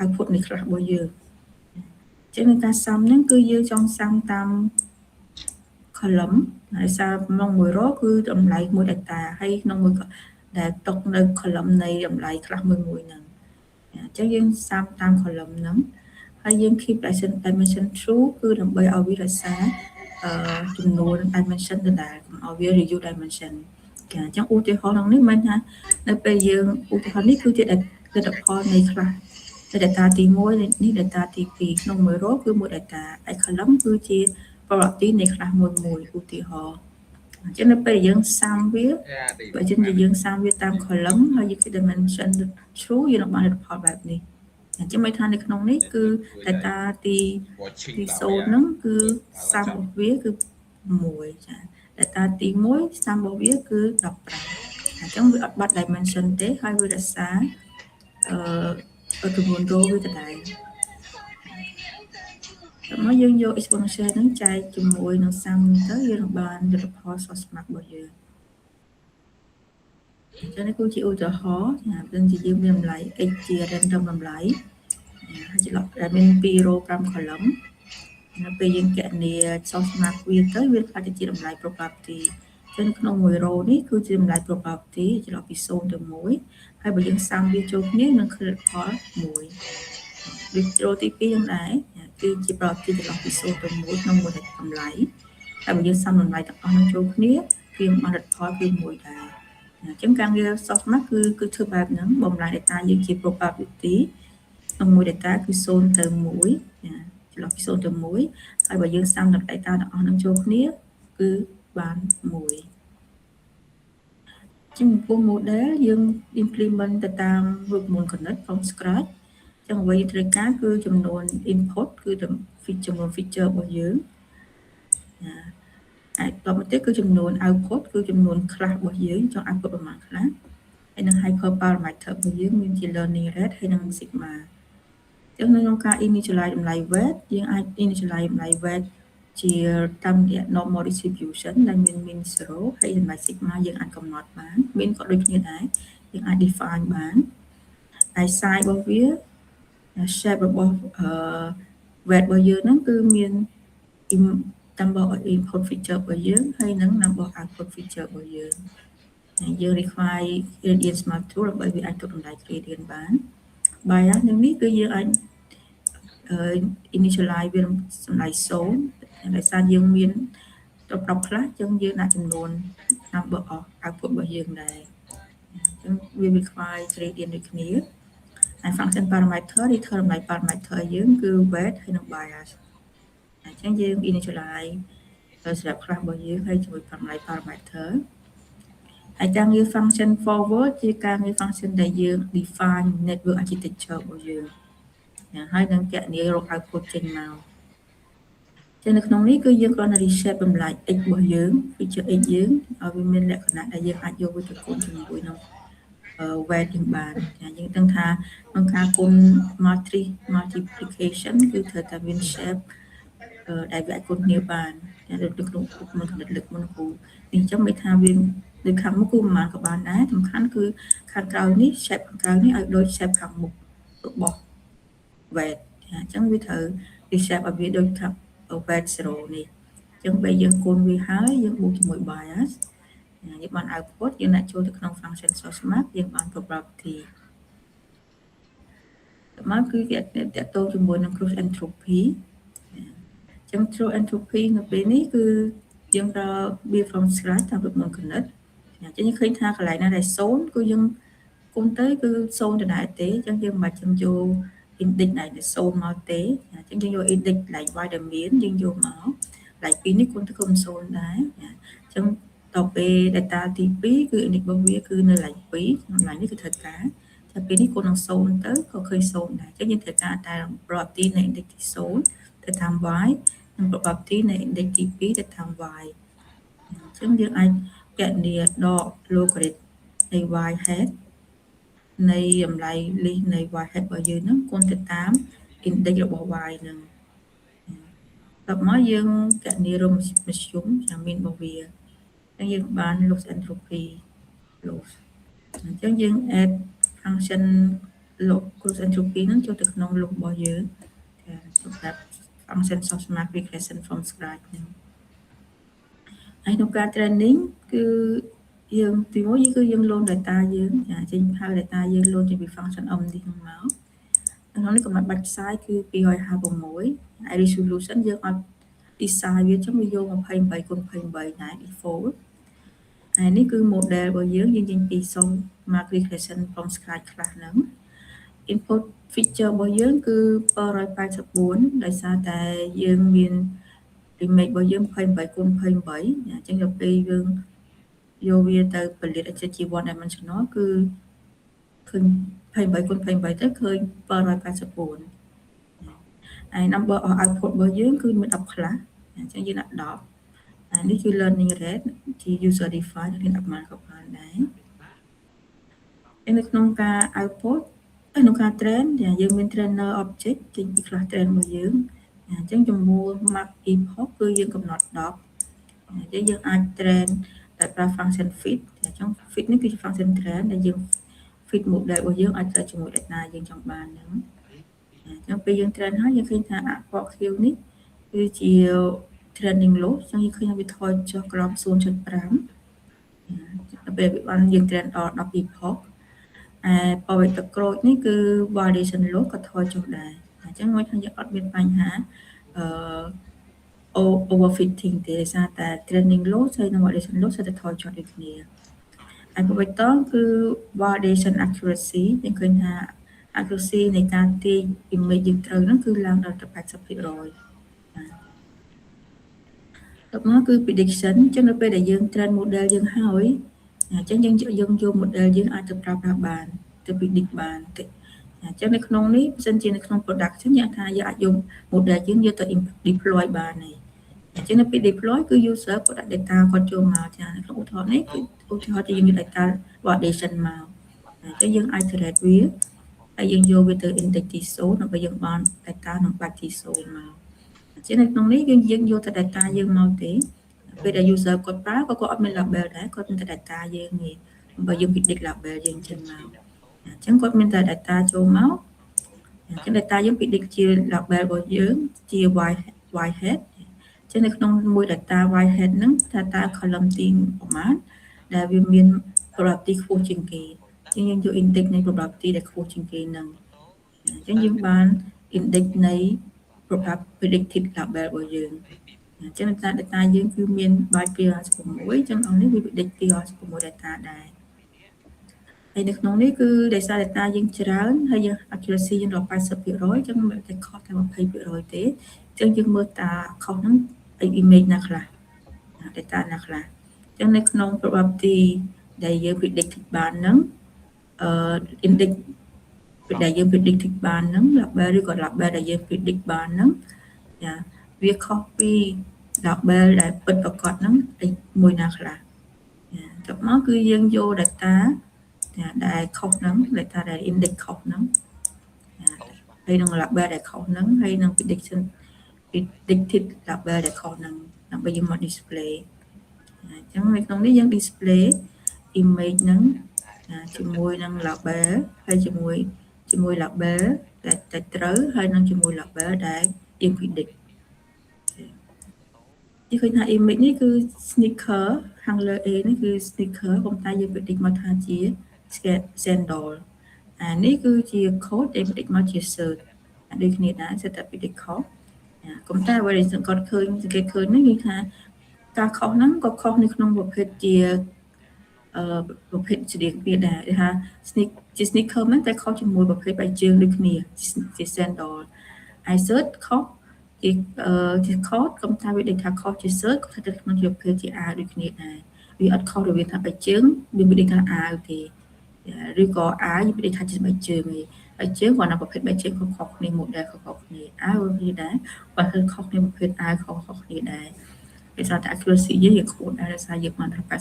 output នៃ class របស់យើងចឹងในការសាំហ្នឹងគឺយើងចង់សាំតាម column ហើយសារក្នុងមួយ row គឺតម្លៃមួយ data ហើយក្នុងមួយដែលຕົកនៅ column នៃតម្លៃ class មួយហ្នឹងអញ្ចឹងយើងសាំតាម column ហ្នឹងហើយយើង keep dimension true គឺដើម្បីឲ្យវារក្សាចំនួន dimension ដដែលកុំឲ្យវា reduce dimension ចាអញ្ចឹងឧទាហរណ៍ក្នុងនេះមិនថានៅពេលយើងឧទាហរណ៍នេះគឺជាលទ្ធផលនៃ class data ទី1នេះ data ទី2ក្នុងមួយ row គឺមួយ data ហើយ column គឺជា probability នៃ class មួយឧទាហរណ៍អញ្ចឹងនៅពេលយើងសាំវាបើចឹងយើងសាំវាតាម column ហើយយើង dimension true យើងនឹងបានលទ្ធផលបែបនេះអញ្ចឹងមិនថានៅក្នុងនេះគឺ data ទី0ហ្នឹងគឺសាំរបស់វាគឺ1ចា data ទី1សាំរបស់វាគឺ15អញ្ចឹងវាអត់បាត់ dimension ទេហើយវារក្សាចំនួន row វាដដែលតែមកយើងយក exponential ហ្នឹងចែកជាមួយនឹងសាំទៅយើងនឹងបានលទ្ធផល sourcemark របស់យើងអញ្ចឹងនេះគឺជាឧទាហរណ៍ថាជាយើងមានតម្លៃ x ជា random តម្លៃហើយច្រឡំដែលមាន2 row 5 column នៅពេលយើងគណនា sourcemark វាទៅវាខ្លះទៅជាតម្លៃ probability ចឹងក្នុងមួយ row នេះគឺជាតម្លៃ probability ច្រឡំពី0ទៅ1ហើយបើយើងសាំវាចូលគ្នានឹងឃើញផល1ដូច row ទី2យ៉ាងដែរគឺជា probability ច្រឡំពី0ទៅ1ក្នុងមួយតម្លៃហើយបើយើងសាំតម្លៃទាំងអស់នឹងចូលគ្នាវាបានលទ្ធផលគឺ1ដែរអញ្ចឹងការងារ sourcemark គឺធ្វើបែបហ្នឹងបំលែង data យើងជា probability ក្នុងមួយ data គឺ0ទៅ1ច្រឡំពី0ទៅ1ហើយបើយើងសាំដល់ data ទាំងអស់នឹងចូលគ្នាគឺបាន1ចំពោះ model យើង implement ទៅតាមរូបមន្តគណិត from scratch ចឹងអ្វីយើងត្រូវការគឺចំនួន input គឺចំនួន feature របស់យើងហើយបន្តមកទៀតគឺចំនួន output គឺចំនួន class របស់យើងចង់ output ប្រមាណ class ហើយនឹង hyper parameter របស់យើងមានជា learning rate ហើយនិង sigma ចឹងនៅក្នុងការ initialize តម្លៃ weight យើងអាច initialize តម្លៃ weight ជាតាមរយៈ normal distribution ដែលមាន min 0ហើយតម្លៃ sigma យើងអាចកំណត់បាន min ក៏ដូចគ្នាដែរយើងអាច define បានហើយ size របស់វា shape របស់weight របស់យើងហ្នឹងគឺមាន តាមបក input feature របស់យើងហើយនឹងតាមបក output feature របស់យើងយើង require gradient smart tool ដើម្បីវាអាចទុកតម្លៃ gradient បាន bias នឹងនេះគឺយើងអាចinitialize វាសម្លេង0ដោយសារយើងមានប្រកខ្លះចឹងយើងដាក់ចំនួន number of output របស់យើងដែរចឹងវា require gradient ដូចគ្នាហើយ function parameter នេះធ្វើតម្លៃ parameter យើងគឺ weight ហើយនិង bias អញ្ចឹងយើង initialize ស្រាប់ខ្លះរបស់យើងហើយជាមួយតម្លៃ parameter ហើយការងារ function forward ជាការងារ function ដែលយើង define network architecture របស់យើងហើយនឹងគណនារក output ចេញមកចឹងនៅក្នុងនេះគឺយើងគ្រាន់តែ reshape តម្លៃ x របស់យើង feature x យើងឲ្យវាមានលក្ខណៈដែលយើងអាចយកវាទៅគុណជាមួយនឹងweight យើងបានយើងដឹងថាក្នុងការគុណ matrix multiplication គឺត្រូវតែមាន shape ដែលវាអាចគុណគ្នាបាននៅក្នុងឧបមាគណិតលើកមុនគូនេះអញ្ចឹងមិនថាវានៅខាងមុខគូប្រមាណក៏បានដែរសំខាន់គឺខាងក្រោយនេះ shape ខាងក្រោយនេះឲ្យដូច shape ខាងមុខរបស់ weight អញ្ចឹងវាត្រូវ reshape ឲ្យវាដូចថា weight 0នេះអញ្ចឹងពេលយើងគុណវាហើយយើងបូកជាមួយ bias យើងបាន output យើងដាក់ចូលទៅក្នុង function sourcemark យើងបាន property មកគឺវាតទៅជាមួយនឹង cross entropy អញ្ចឹង cross entropy នៅពេលនេះគឺយើងប្រើវា from scratch តាមរូបមន្តគណិតអញ្ចឹងយើងឃើញថាកន្លែងណាដែល0គឺយើងគុណទៅគឺ0ដដែលទេអញ្ចឹងយើងមិនបាច់យើងយក index ដែល0មកទេអញ្ចឹងយើងយក index កន្លែង y ដែលមានយើងយកមកកន្លែង2នេះគុណទៅគុណ0ដែរអញ្ចឹងដល់ពេល data ទី2គឺ index របស់វាគឺនៅកន្លែង2កន្លែងនេះគឺត្រូវការតែពេលនេះគុណនឹង0ទៅក៏ឃើញ0ដែរអញ្ចឹងយើងត្រូវការតែ probability នៃ index ទី0ទៅតាម y និង probability នៃ index ទី2ទៅតាម y អញ្ចឹងយើងអាចគណនាដក logarithm នៃ y hat នៃតម្លៃ list នៃ y hat របស់យើងហ្នឹងគុណទៅតាម index របស់ y ហ្នឹងដល់មកយើងគណនារមធ្យមចាំមានរបស់វាអញ្ចឹងយើងបាន loss entropy loss អញ្ចឹងយើង add function loss entropy ហ្នឹងចូលទៅក្នុង loop របស់យើងសម្រាប់ function sourcemark regression from scratch ហ្នឹងហើយក្នុងការ training គឺយើងទីមួយគឺយើង load data យើងចេញហៅ data យើង load ចេញពី function om នេះមកក្នុងនេះកំណត់បាច់ផ្សាយគឺ256ហើយ resolution យើងអត់ design វាចឹងវាយក28 គុណ28ដែរ default ហើយនេះគឺ model របស់យើងចេញពី Mark regression from scratch ខ្លះហ្នឹង input feature របស់យើងគឺ184ដោយសារតែយើងមាន image របស់យើង28គុណ28អញ្ចឹងដល់ពេលយើងយកវាទៅផលិតឲ្យជា one dimensional គឺឃើញ28គុណ28ទៅឃើញ184ហើយ number of output របស់យើងគឺមាន10ខ្លះអញ្ចឹងយើងដាក់10ហើយនេះគឺ learning rate ជា user defined រៀនអាត្មាក៏បានដែរនៅក្នុងការ output ក្នុងការ train យើងមាន trainer object ចេញពី class train របស់យើងអញ្ចឹងចំនួន map epoch គឺយើងកំណត់10អញ្ចឹងយើងអាច train ដោយប្រើ function fit អញ្ចឹង fit នេះគឺជា function train ដែលយើង fit model របស់យើងអាចទៅជាមួយ data យើងចង់បានហ្នឹងអញ្ចឹងពេលយើង train ហើយយើងឃើញថា port Q នេះគឺជា training loss អញ្ចឹងយើងឃើញថាវាថយចុះក្រោម 0.5 ពេលបានយើង train ដល់10 epoch Power growth នេះគឺ validation loss ក៏ថយចុះដែរអញ្ចឹងមកថាយើងអត់មានបញ្ហាoverfitting ទេដោយសារតែ training loss ហើយនិង validation loss sẽថយចុះដូចគ្នាហើយបបិតគឺ validation accuracy យើងឃើញថា accuracy នៃការទាញ image យើងត្រូវហ្នឹងគឺឡើងដល់ទៅ 80% ដល់មកគឺ prediction អញ្ចឹងនៅពេលដែលយើង train model យើងហើយអញ្ចឹងយើងយក model យើងអាចទៅប្រើប្រាស់បានទៅ predict បានអញ្ចឹងនៅក្នុងនេះបើសិនជានៅក្នុង production យើងថាយើងអាចយក model យើងយកទៅ deploy បានហើយអញ្ចឹងនៅពេល deploy គឺ user គាត់ដាក់ data គាត់ចូលមកចានៅក្នុងឧទាហរណ៍នេះគឺឧទាហរណ៍ជាយើងមាន data validation មកអញ្ចឹងយើងអាច select វាហើយយើងយកវាទៅ index ទី0ដើម្បីយើងបាន data ក្នុងបាច់ទី0មកអញ្ចឹងនៅក្នុងនេះយើងយកតែ data យើងមកទេពេលដែល user គាត់ប្រើក៏គាត់អត់មាន label ដែរគាត់មានតែ data យើងទេដើម្បីយើង predict label យើងចឹងមកអញ្ចឹងគាត់មានតែ data ចូលមកអញ្ចឹង data យើង predict ជា label របស់យើងជា y head ចឹងនៅក្នុងមួយ data whitehead ហ្នឹងថាតើ column ទីប្រមាណដែលវាមាន probability ខ្ពស់ជាងគេចឹងយើងយក index នៃ probability ដែលខ្ពស់ជាងគេហ្នឹងអញ្ចឹងយើងបាន index នៃ predicted label របស់យើងអញ្ចឹង data យើងគឺមានបាយ256អញ្ចឹងអង្គនេះវា predict 256 data ដែរហើយនៅក្នុងនេះគឺដោយសារ data យើងច្រើនហើយយើង accuracy យើងដល់ 80% អញ្ចឹងមិនតែខុសតែ 20% ទេអញ្ចឹងយើងមើលតាខុសហ្នឹង image ណាខ្លះ data ណាខ្លះអញ្ចឹងនៅក្នុង probability ដែលយើង predict បានហ្នឹងindex ដែលយើង predict បានហ្នឹង label ឬក៏ label ដែលយើង predict បានហ្នឹងចាវាខុសពី label ដែលពិតប្រាកដហ្នឹងមួយណាខ្លះចុះមកគឺយើងយក data ដែលខុសហ្នឹង data ដែល index ខុសហ្នឹងហើយនឹង label ដែលខុសហ្នឹងហើយនឹង predicted label ដែលខុសហ្នឹងដើម្បីយើងមក display អញ្ចឹងនៅក្នុងនេះយើង display image ហ្នឹងជាមួយនឹង label ហើយជាមួយ label ដែលត្រូវហើយនឹងជាមួយ label ដែលយើង predict គេឃើញថា image នេះគឺ sneaker ខាងលើ A នេះគឺ sneaker ប៉ុន្តែយើង predict មកថាជា sandal នេះគឺជា code ដែល predict មកជា search ដូចគ្នាដែរ set up predict ខុសប៉ុន្តែអ្វីដែលសង្កត់ឃើញសង្កេតឃើញហ្នឹងគឺថាការខុសហ្នឹងក៏ខុសនៅក្នុងប្រភេទជាប្រភេទស្តៀងគ្នាដែរគេថាជា sneaker ហ្នឹងតែខុសជាមួយប្រភេទបែបជើងដូចគ្នាជា sandal ហើយ search ខុសជា code ក៏ថាវាដូចថាខុសជា search ក៏ថាទៅក្នុងជាប្រភេទជាអាវដូចគ្នាដែរវាអត់ខុសរវាងថាបែបជើងវាមិនដូចថាអាវទេឬក៏អាវវាដូចថាជាបែបជើងទេបែបជើងគាត់ណាប្រភេទបែបជើងខុសៗគ្នា model ខុសៗគ្នាអាវវាដែរគាត់គឺខុសគ្នាប្រភេទអាវខុសៗគ្នាដែរដោយសារតែ accuracy យើងខ្ពស់ដែរដោយសារយើងបានដល់ 80%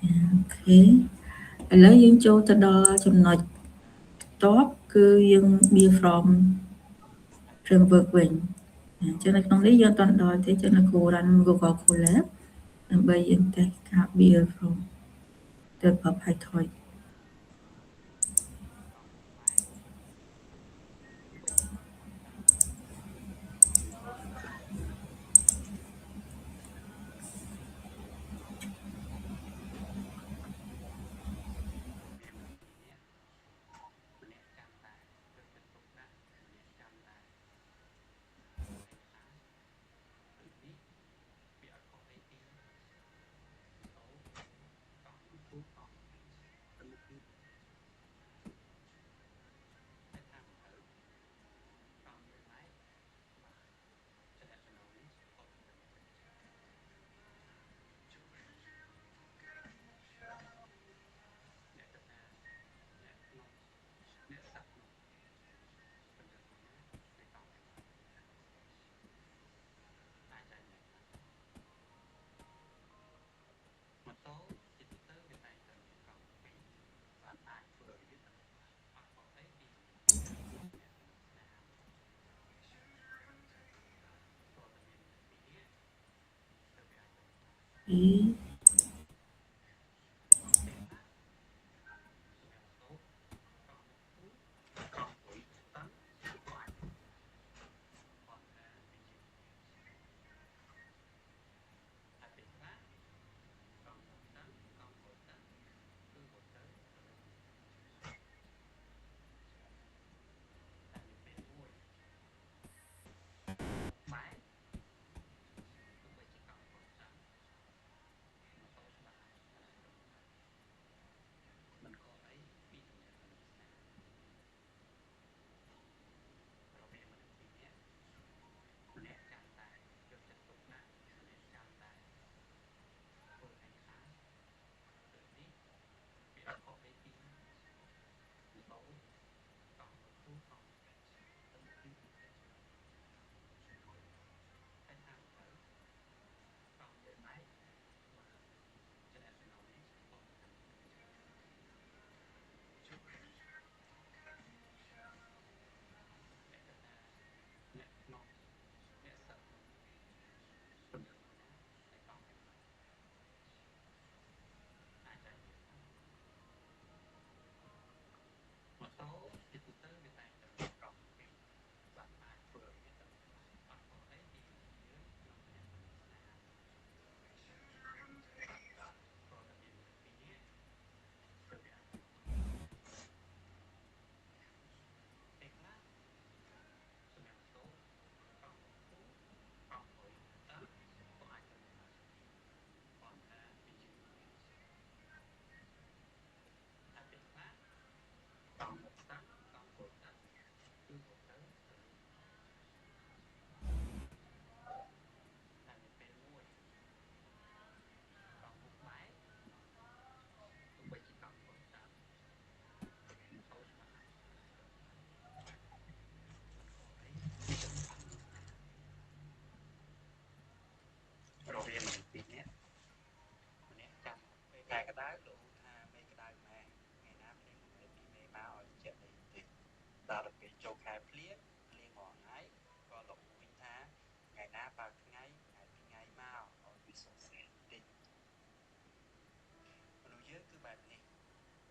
អូខេឥឡូវយើងចូលទៅដល់ចំណុចតបគឺយើង build from framework វិញអញ្ចឹងនៅក្នុងនេះយើងអត់ដល់ទេចឹងនៅគួរ run Google Colab ដើម្បីយើង test ការ build from ទៅ PyTorch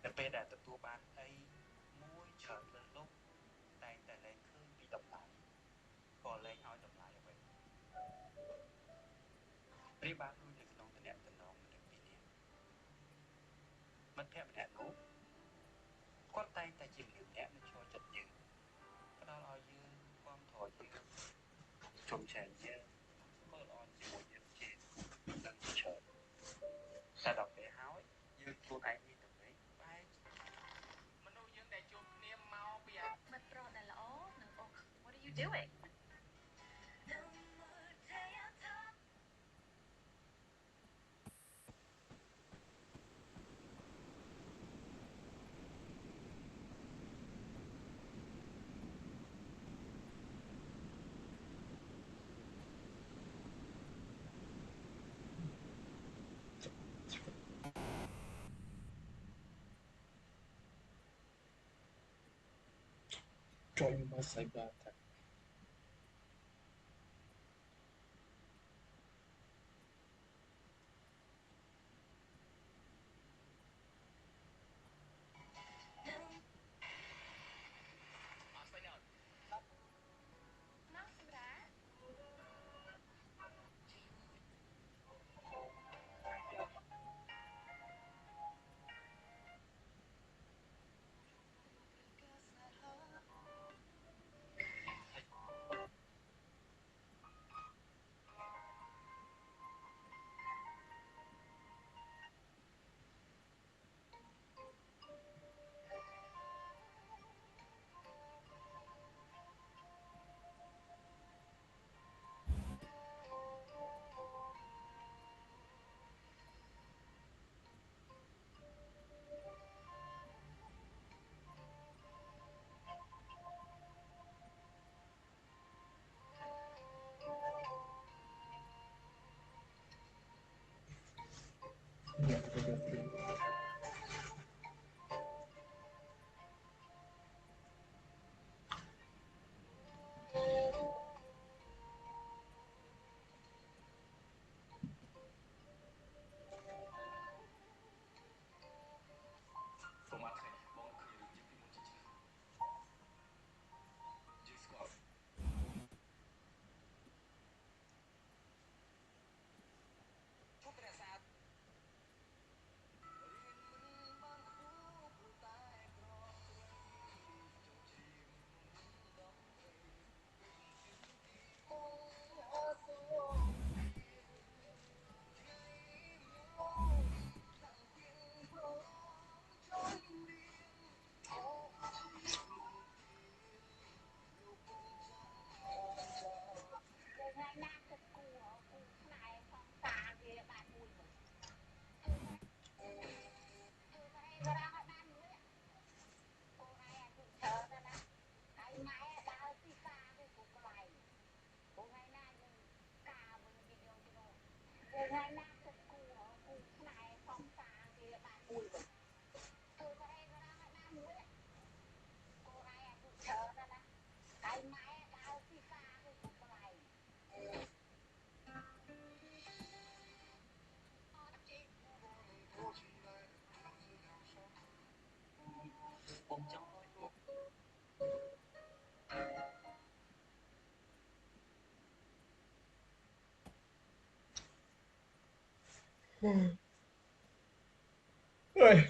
នៅពេលដែលទទួលបានអីមួយច្រើនលើសនោះតែងតែលែងឃើញពីតម្លៃក៏លែងឲ្យតម្លៃអ្វីប្រៀបបានដូចនៅក្នុងទំនាក់ទំនងមនុស្សពីរនាក់មិត្តភក្តិម្នាក់នោះគាត់តែងតែជាមនុស្សម្នាក់ដែលចូលចិត្តយើងផ្ដល់ឲ្យយើងគាំទ្រយើងជុំចែកយើងមើលល្អជាមួយយើងជាដឹងច្រើនតែដល់ពេលហើយយើងខ្លួនឯងមានតែវិញបែរមនុស្សយើងដែលជួបគ្នាមកពីមិត្តប្រុសដែលល្អនិងអូ What are you doing
Join my cyber attack. Ôi.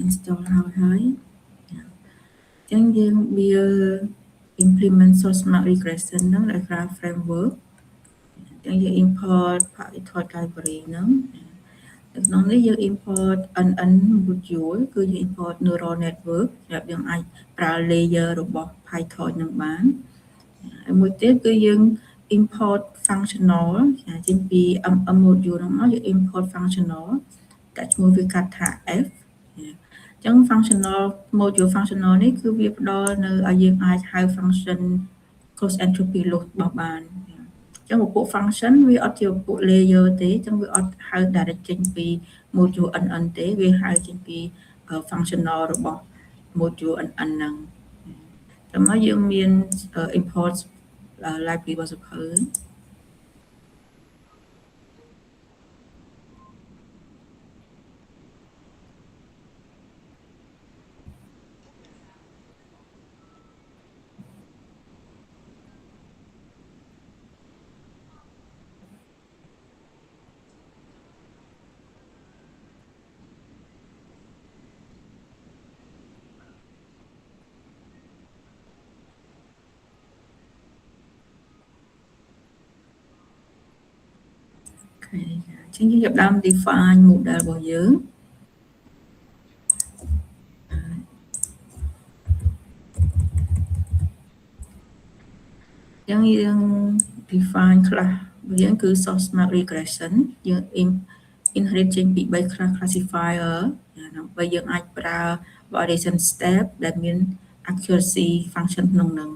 install ហើយចឹងយើង build implement source smart regression ហ្នឹងដោយប្រើ framework ចឹងយើង import PyTorch library ហ្នឹងនៅក្នុងនេះយើង import NN module គឺយើង import neural network សម្រាប់យើងអាចប្រើ layer របស់ PyTorch នឹងបានហើយមួយទៀតគឺយើង import functional ចេញពី MM module ហ្នឹងមកយើង import functional ដាក់ឈ្មោះវាកាត់ថា F អញ្ចឹង functional module functional នេះគឺវាផ្ដល់នៅឲ្យយើងអាចហៅ function cross entropy loss របស់បានអញ្ចឹងពពួក function វាអត់ជាពពួក layer ទេអញ្ចឹងវាអត់ហៅ direct ចេញពី module NN ទេវាហៅចេញពី functional របស់ module NN ហ្នឹងតែមកយើងមាន import library របស់សភៅអញ្ចឹងយើងចាប់ដើម define model របស់យើងអញ្ចឹងយើង define class របស់យើងគឺ source smart regression យើង inherit ចេញពី3 class classifier ដើម្បីយើងអាចប្រើ validation step ដែលមាន accuracy function ក្នុងនោះ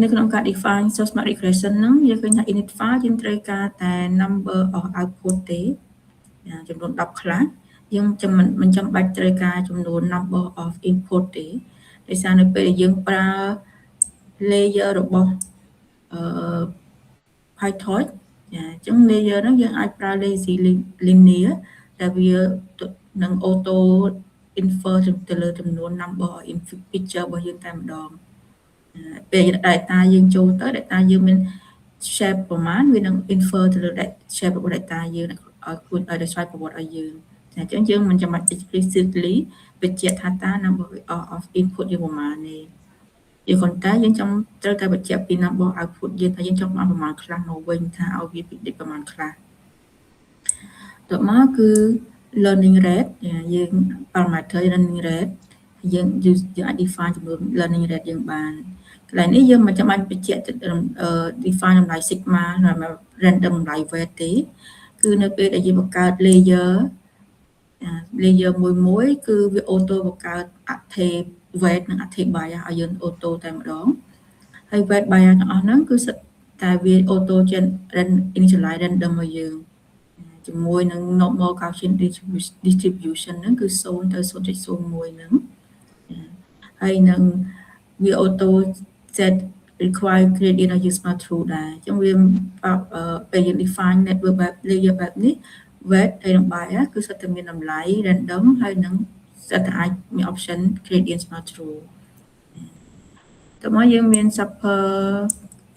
នៅក្នុងការ define source smart regression ហ្នឹងយើងឃើញថា init file យើងត្រូវការតែ number of output ទេចំនួន10ខ្លះយើងមិនចាំបាច់ត្រូវការចំនួន number of input ទេដោយសារនៅពេលដែលយើងប្រើ layer របស់PyTorch អញ្ចឹង layer ហ្នឹងយើងអាចប្រើ lazy linear ដែលវានឹង auto infer ទៅលើចំនួន number of picture របស់យើងតែម្ដងពេល data យើងចូលទៅ data យើងមាន shape ប្រមាណវានឹង infer ទៅលើ shape របស់ data យើងឲ្យខ្លួនឲ្យដោយឆ្លើយប្រវត្តិឲ្យយើងអញ្ចឹងយើងមិនចាំបាច់ explicitly បញ្ជាក់ថាតើ number of input យើងប្រមាណទេយើងគ្រាន់តែយើងចង់ត្រូវតែបញ្ជាក់ពី number output យើងថាយើងចង់បានប្រមាណខ្លះមកវិញថាឲ្យវា predict ប្រមាណខ្លះតទៅមកគឺ learning rate យើង parameter learning rate យើងអាច define ចំនួន learning rate យើងបានកន្លែងនេះយើងមិនចាំបាច់បញ្ជាក់ define តម្លៃ sigma សម្រាប់ random តម្លៃ weight ទេគឺនៅពេលដែលយើងបង្កើត layer មួយគឺវា auto បង្កើត active weight និង active bias ឲ្យយើង auto តែម្ដងហើយ weight bias ទាំងអស់ហ្នឹងគឺសិតតែវា auto initialize random ឲ្យយើងជាមួយនឹង normal Gaussian distribution ហ្នឹងគឺ0ទៅ 0.01 ហ្នឹងហើយនឹងវា auto set require gradient ឲ្យយើងស្មើ true ដែរអញ្ចឹងវាពេលយើង define network បែប layer បែបនេះ weight ហើយនឹង bias គឺសិតតែមានតម្លៃ random ហើយនឹងសិតតែអាចមាន option gradient ស្មើ true តើមកយើងមាន super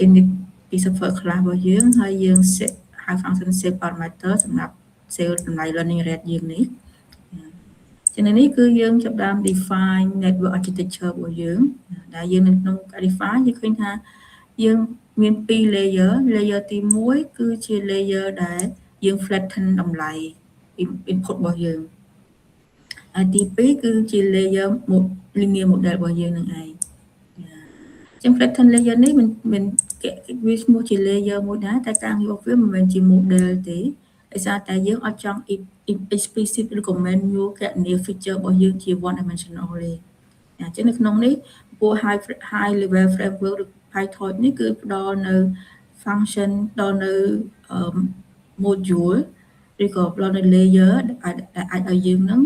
init ពី super class របស់យើងហើយយើង set ហៅ function set parameter សម្រាប់ set តម្លៃ learning rate យើងនេះចឹងនេះគឺយើងចាប់ផ្ដើម define network architecture របស់យើងដែលយើងនៅក្នុង define យើងឃើញថាយើងមាន2 layer ទី1គឺជា layer ដែលយើង flatten តម្លៃ input របស់យើងហើយទី2គឺជា layer linear model របស់យើងនឹងឯងចឹង flatten layer នេះមិនវាឈ្មោះជា layer មួយដែរតែការងាររបស់វាមិនមែនជា model ទេដោយសារតែយើងអត់ចង់ explicit recommend យកគណនា feature របស់យើងជា one dimensional ទេអញ្ចឹងនៅក្នុងនេះពួក high level framework ឬ PyTorch នេះគឺផ្ដល់នៅ function ដល់នៅ module ឬក៏ផ្ដល់នៅ layer ដែលអាចឲ្យយើងនឹង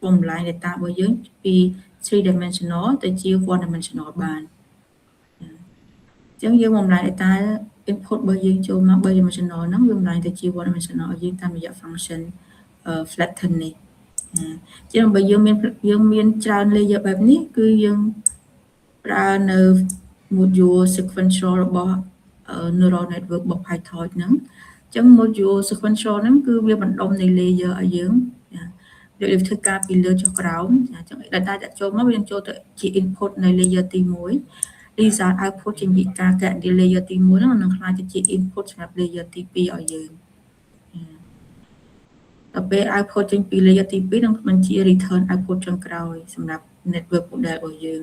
បំលែង data របស់យើងពី 3 dimensional ទៅជា one dimensional បានអញ្ចឹងយើងបំលែង data input របស់យើងចូលមក 3 dimensional ហ្នឹងវាបំលែងទៅជា one dimensional ឲ្យយើងតាមរយៈ function flatten នេះចឹងបើយើងមានច្រើន layer បែបនេះគឺយើងប្រើនៅ module sequential របស់ neural network របស់ PyTorch ហ្នឹងអញ្ចឹង module sequential ហ្នឹងគឺវាបណ្ដុំនៃ layer ឲ្យយើង ដូចធ្វើការពីលើចុះក្រោមអញ្ចឹង data ដាក់ចូលមកវានឹងចូលទៅជា input នៅ layer ទី1 result output ចេញពីការកណនា layer ទី1ហ្នឹងនឹងខ្លាយទៅជា input សម្រាប់ layer ទី2ឲ្យយើងដល់ពេល output ចេញពី layer ទី2នឹងបញ្ជា return output ចុងក្រោយសម្រាប់ network model របស់យើង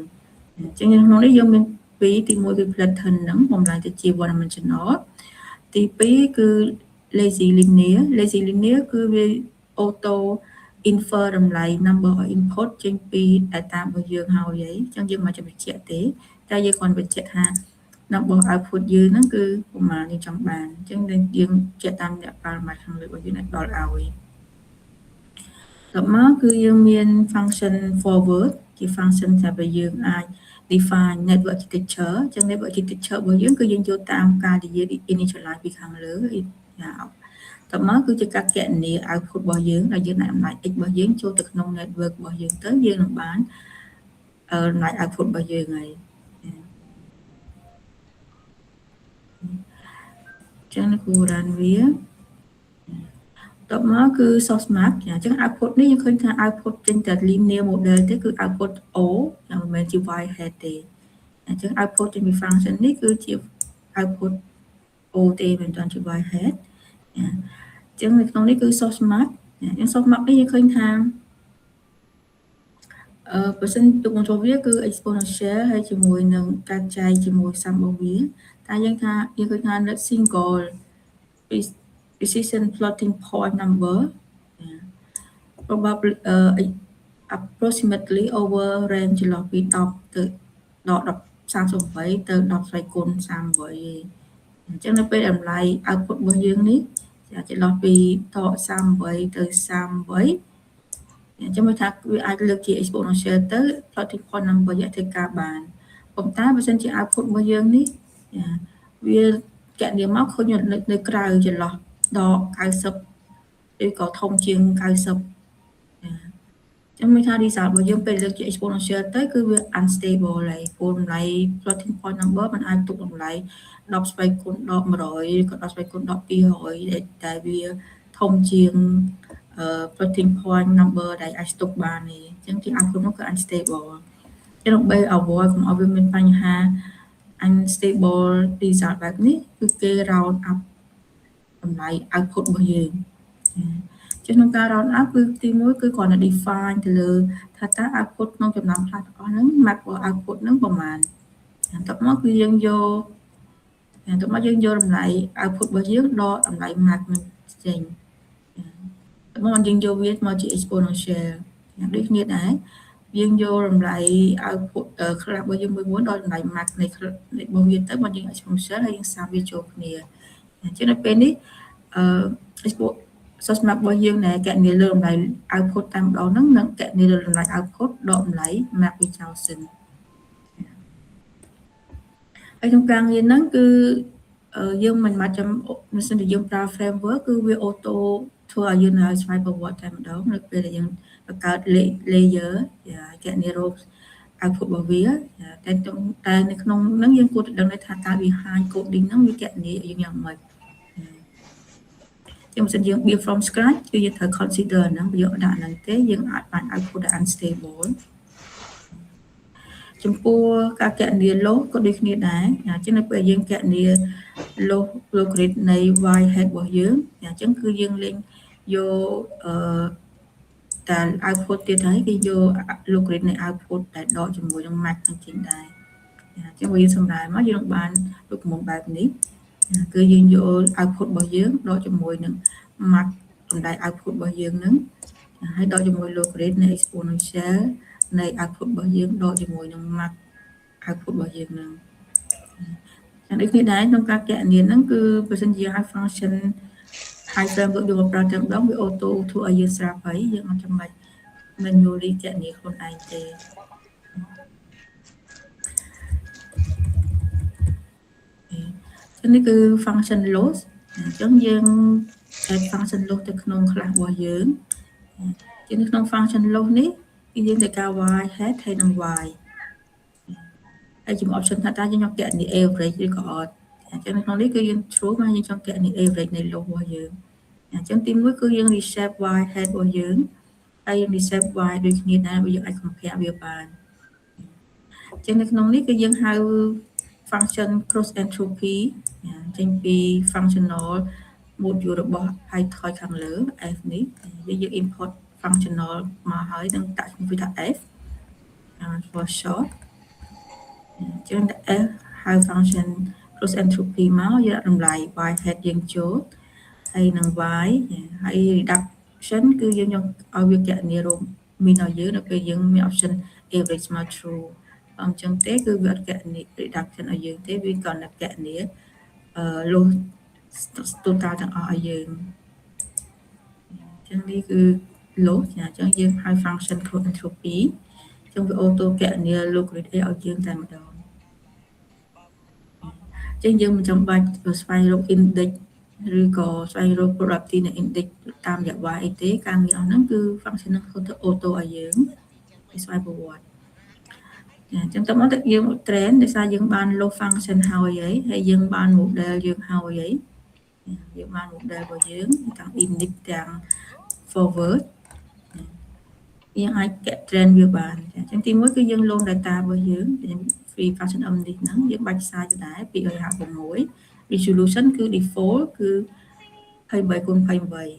អញ្ចឹងក្នុងនេះយើងមានពីរទី1គឺ flatten ហ្នឹងបំលែងទៅជា one dimensional ទី2គឺ lazy linear គឺវា auto infer តម្លៃ number of input ចេញពី data របស់យើងហើយអញ្ចឹងយើងមិនចាំបញ្ជាក់ទេតែយើងគ្រាន់បញ្ជាក់ថា number output យើងហ្នឹងគឺប្រមាណយើងចង់បានអញ្ចឹងយើងជាក់តាមអ្នក parameter ខាងលើរបស់យើងឲ្យដល់ឲ្យដល់មកគឺយើងមាន function forward ជា function ដែលយើងអាច define network architecture អញ្ចឹង network architecture របស់យើងគឺយើងយកតាមការដែលយើង initialize ពីខាងលើតមកគឺជាការគណនា output របស់យើងដែលយើងដាក់តម្លៃ x របស់យើងចូលទៅក្នុង network របស់យើងទៅយើងនឹងបានតម្លៃ output របស់យើងហើយចឹងគូរ៉ានវាតមកគឺ source map អញ្ចឹង output នេះយើងឃើញថា output ចេញតែ linear model ទេគឺ output O មិនមែនជា y head ទេអញ្ចឹង output ចេញពី function នេះគឺជា output O ទេមិនទាន់ជា y head អញ្ចឹងនៅក្នុងនេះគឺ source map អញ្ចឹង source map នេះយើងឃើញថាបើសិនទុកមកចូលវាគឺ exponential ហើយជាមួយនឹងការចែកជាមួយ sum របស់វាតែយើងឃើញថា net single precision floating point number probably approximately over range ចន្លោះពី10ទៅដល់38ទៅ10ស្វ័យគុណ38អញ្ចឹងនៅពេលតម្លៃ output របស់យើងនេះចន្លោះពីត38ទៅ38អញ្ចឹងមើលថាវាអាចលើកជា exponential ទៅ floating point number រយៈធ្វើការបានប៉ុន្តែបើសិនជា output របស់យើងនេះវាកណនាមកឃើញនៅក្រៅចន្លោះដល់90ឬក៏ធំជាង90ចាំមើលថា result របស់យើងពេលលើកជា exponential ទៅគឺវា unstable ហើយព្រោះតម្លៃ floating point number มันអាចទុកតម្លៃ10ស្វ័យគុណដល់100ក៏10ស្វ័យគុណដល់200តែវាធំជាងfloating point number ដែលអាចស្តុកបាននេះអញ្ចឹងជា output នោះគឺ unstable ចឹងដើម្បី avoid កុំឲ្យវាមានបញ្ហា unstable result បែបនេះគឺគេ round up តម្លៃ output របស់យើងចឹងក្នុងការ round up គឺទី1គឺគ្រាន់តែ define ទៅលើថាតើ output ក្នុងចំណាំខ្លះទាំងអស់ហ្នឹង map របស់ output ហ្នឹងប្រមាណបន្ទាប់មកគឺយើងយកតម្លៃ output របស់យើងដកតម្លៃ map នឹងចេញមកយើងយកវាមកជា exponential ដូចគ្នាដែរយើងយកតម្លៃ output ខ្លះរបស់យើងមួយដល់តម្លៃ max នៃរបស់វាទៅមកយើង exponential ហើយយើងសាមវាចូលគ្នាអញ្ចឹងនៅពេលនេះsource map របស់យើងដែលកណនាលើតម្លៃ output តែម្ដងហ្នឹងនឹងកណនាលើតម្លៃ output ដកតម្លៃ map វាចោលសិនហើយក្នុងការងារហ្នឹងគឺយើងមិនមកចាំមិនសិនតែយើងប្រើ framework គឺវា auto ធ្វើឲ្យយើងនៅស្វ័យប្រវត្តិតែម្ដងនៅពេលដែលយើងបង្កើត layer កណនារោគ output របស់វាតែនៅក្នុងហ្នឹងយើងគួរតែដឹងថាតើ behind coding ហ្នឹងវាកណនាយើងយ៉ាងម៉េចជាមិនសិនយើង build from scratch គឺយើងត្រូវ consider ហ្នឹងយកដាក់ហ្នឹងទេយើងអាចបាន output ដែល unstable ចំពោះការកណនា loss ក៏ដូចគ្នាដែរអញ្ចឹងនៅពេលយើងកណនា loss logarithm នៃ y head របស់យើងអញ្ចឹងគឺយើងលេងយកតែ output ទៀតហើយគេយក logarithm នៃ output ដែលដកជាមួយនឹង max នឹងចេញដែរអញ្ចឹងបើយើងសម្រាយមកយើងនឹងបានរូបមន្តបែបនេះគឺយើងយក output របស់យើងដកជាមួយនឹង max តម្លៃ output របស់យើងនឹងហើយដកជាមួយ logarithm នៃ exponential នៃ output របស់យើងដកជាមួយនឹង max output របស់យើងនឹងហើយដូចគ្នាដែរក្នុងការកណនាហ្នឹងគឺបើសិនជាយើងឲ្យ function high framework យកមកប្រើតែម្ដងវា auto ធ្វើឲ្យយើងស្រាប់ហើយយើងអត់ចាំបាច់ manually កណនាខ្លួនឯងទេនេះគឺ function loss អញ្ចឹងយើង add function loss ទៅក្នុង class របស់យើងជានៅក្នុង function loss នេះគឺយើងត្រូវការ y head ហើយនឹង y ហើយជាមួយ option ថាតើយើងចង់កណនា average ឬក៏អត់អញ្ចឹងនៅក្នុងនេះគឺយើង true មកយើងចង់កណនា average នៃ loss របស់យើងអញ្ចឹងទី1គឺយើង reshape y head របស់យើង ហើយ reset y ដូចគ្នាដែរយើងអាច compare វាបានអញ្ចឹងនៅក្នុងនេះគឺយើងហៅ function cross entropy ចេញពី functional module របស់ Python ខាងលើ f នេះយើង import functional មកហើយនឹងដាក់ឈ្មោះវាថា f for short អញ្ចឹង f ហៅ function cross entropy មកយើងដាក់តម្លៃ y head យើងចូលហើយនឹង y ហើយ reduction គឺយើងយកឲ្យវាគណនារួមមានឲ្យយើងនៅពេលយើងមាន option average មក true អញ្ចឹងទេគឺវាអត់គណនា reduction ឲ្យយើងទេវាគ្រាន់តែគណនាloss total ទាំងអស់ឲ្យយើងអញ្ចឹងនេះគឺ loss អញ្ចឹងយើងហៅ function cross entropy អញ្ចឹងវា auto គណនា log grade A ឲ្យយើងតែម្ដងអញ្ចឹងយើងមិនចាំបាច់ស្វែងរក index ឬក៏ស្វែងរក probability នៃ index តាមរយៈ y អីទេការងារអស់ហ្នឹងគឺ function ហ្នឹង auto ឲ្យយើងឲ្យស្វ័យប្រវត្តិអញ្ចឹងតើមកយើង train ដោយសារយើងបាន low function ហើយយើងបាន model យើងហើយយើងបាន model របស់យើងទាំង init ទាំង forward យើងអាច train វាបានអញ្ចឹងទី1គឺយើង load data របស់យើង free function m នេះហ្នឹងយើងបាច់ខ្សែទៅដែរ256 resolution គឺ default គឺ23x28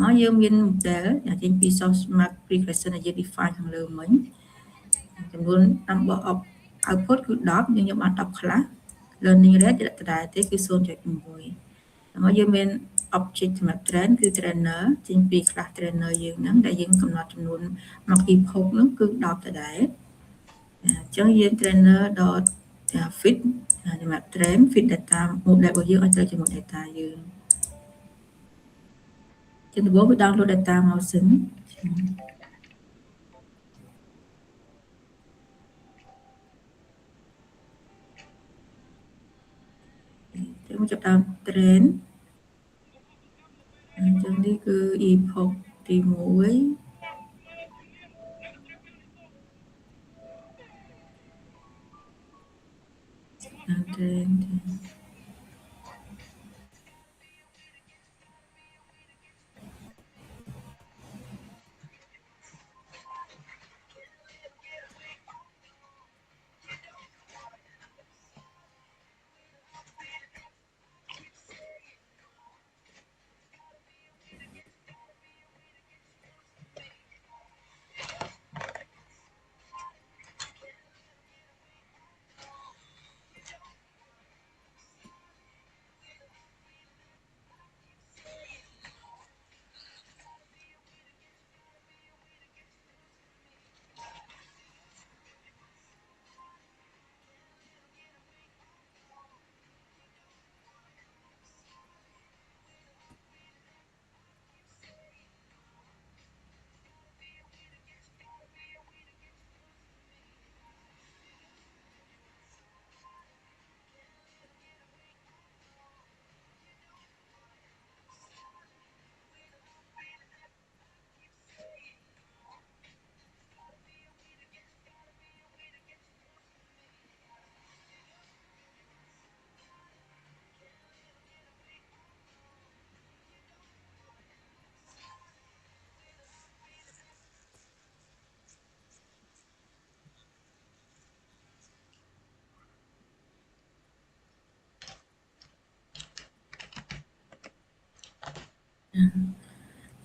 មកយើងមាន model ចេញពី source map regression ដែលយើង define ខាងលើមិញចំនួន number of output គឺ10យើងយកបាន10ខ្លះ learning rate ដដែលទេគឺ 0.6 មកយើងមាន object សម្រាប់ train គឺ trainer ចេញពី class trainer យើងហ្នឹងដែលយើងកំណត់ចំនួនមក epoch ហ្នឹងគឺ10ដដែលអញ្ចឹងយើង trainer fit សម្រាប់ train fit data model របស់យើងឲ្យត្រូវជាមួយ data យើងចឹងដំបូងគឺ download data មកសិនចឹងចាប់តាម train អញ្ចឹងនេះគឺ epoch ទី1train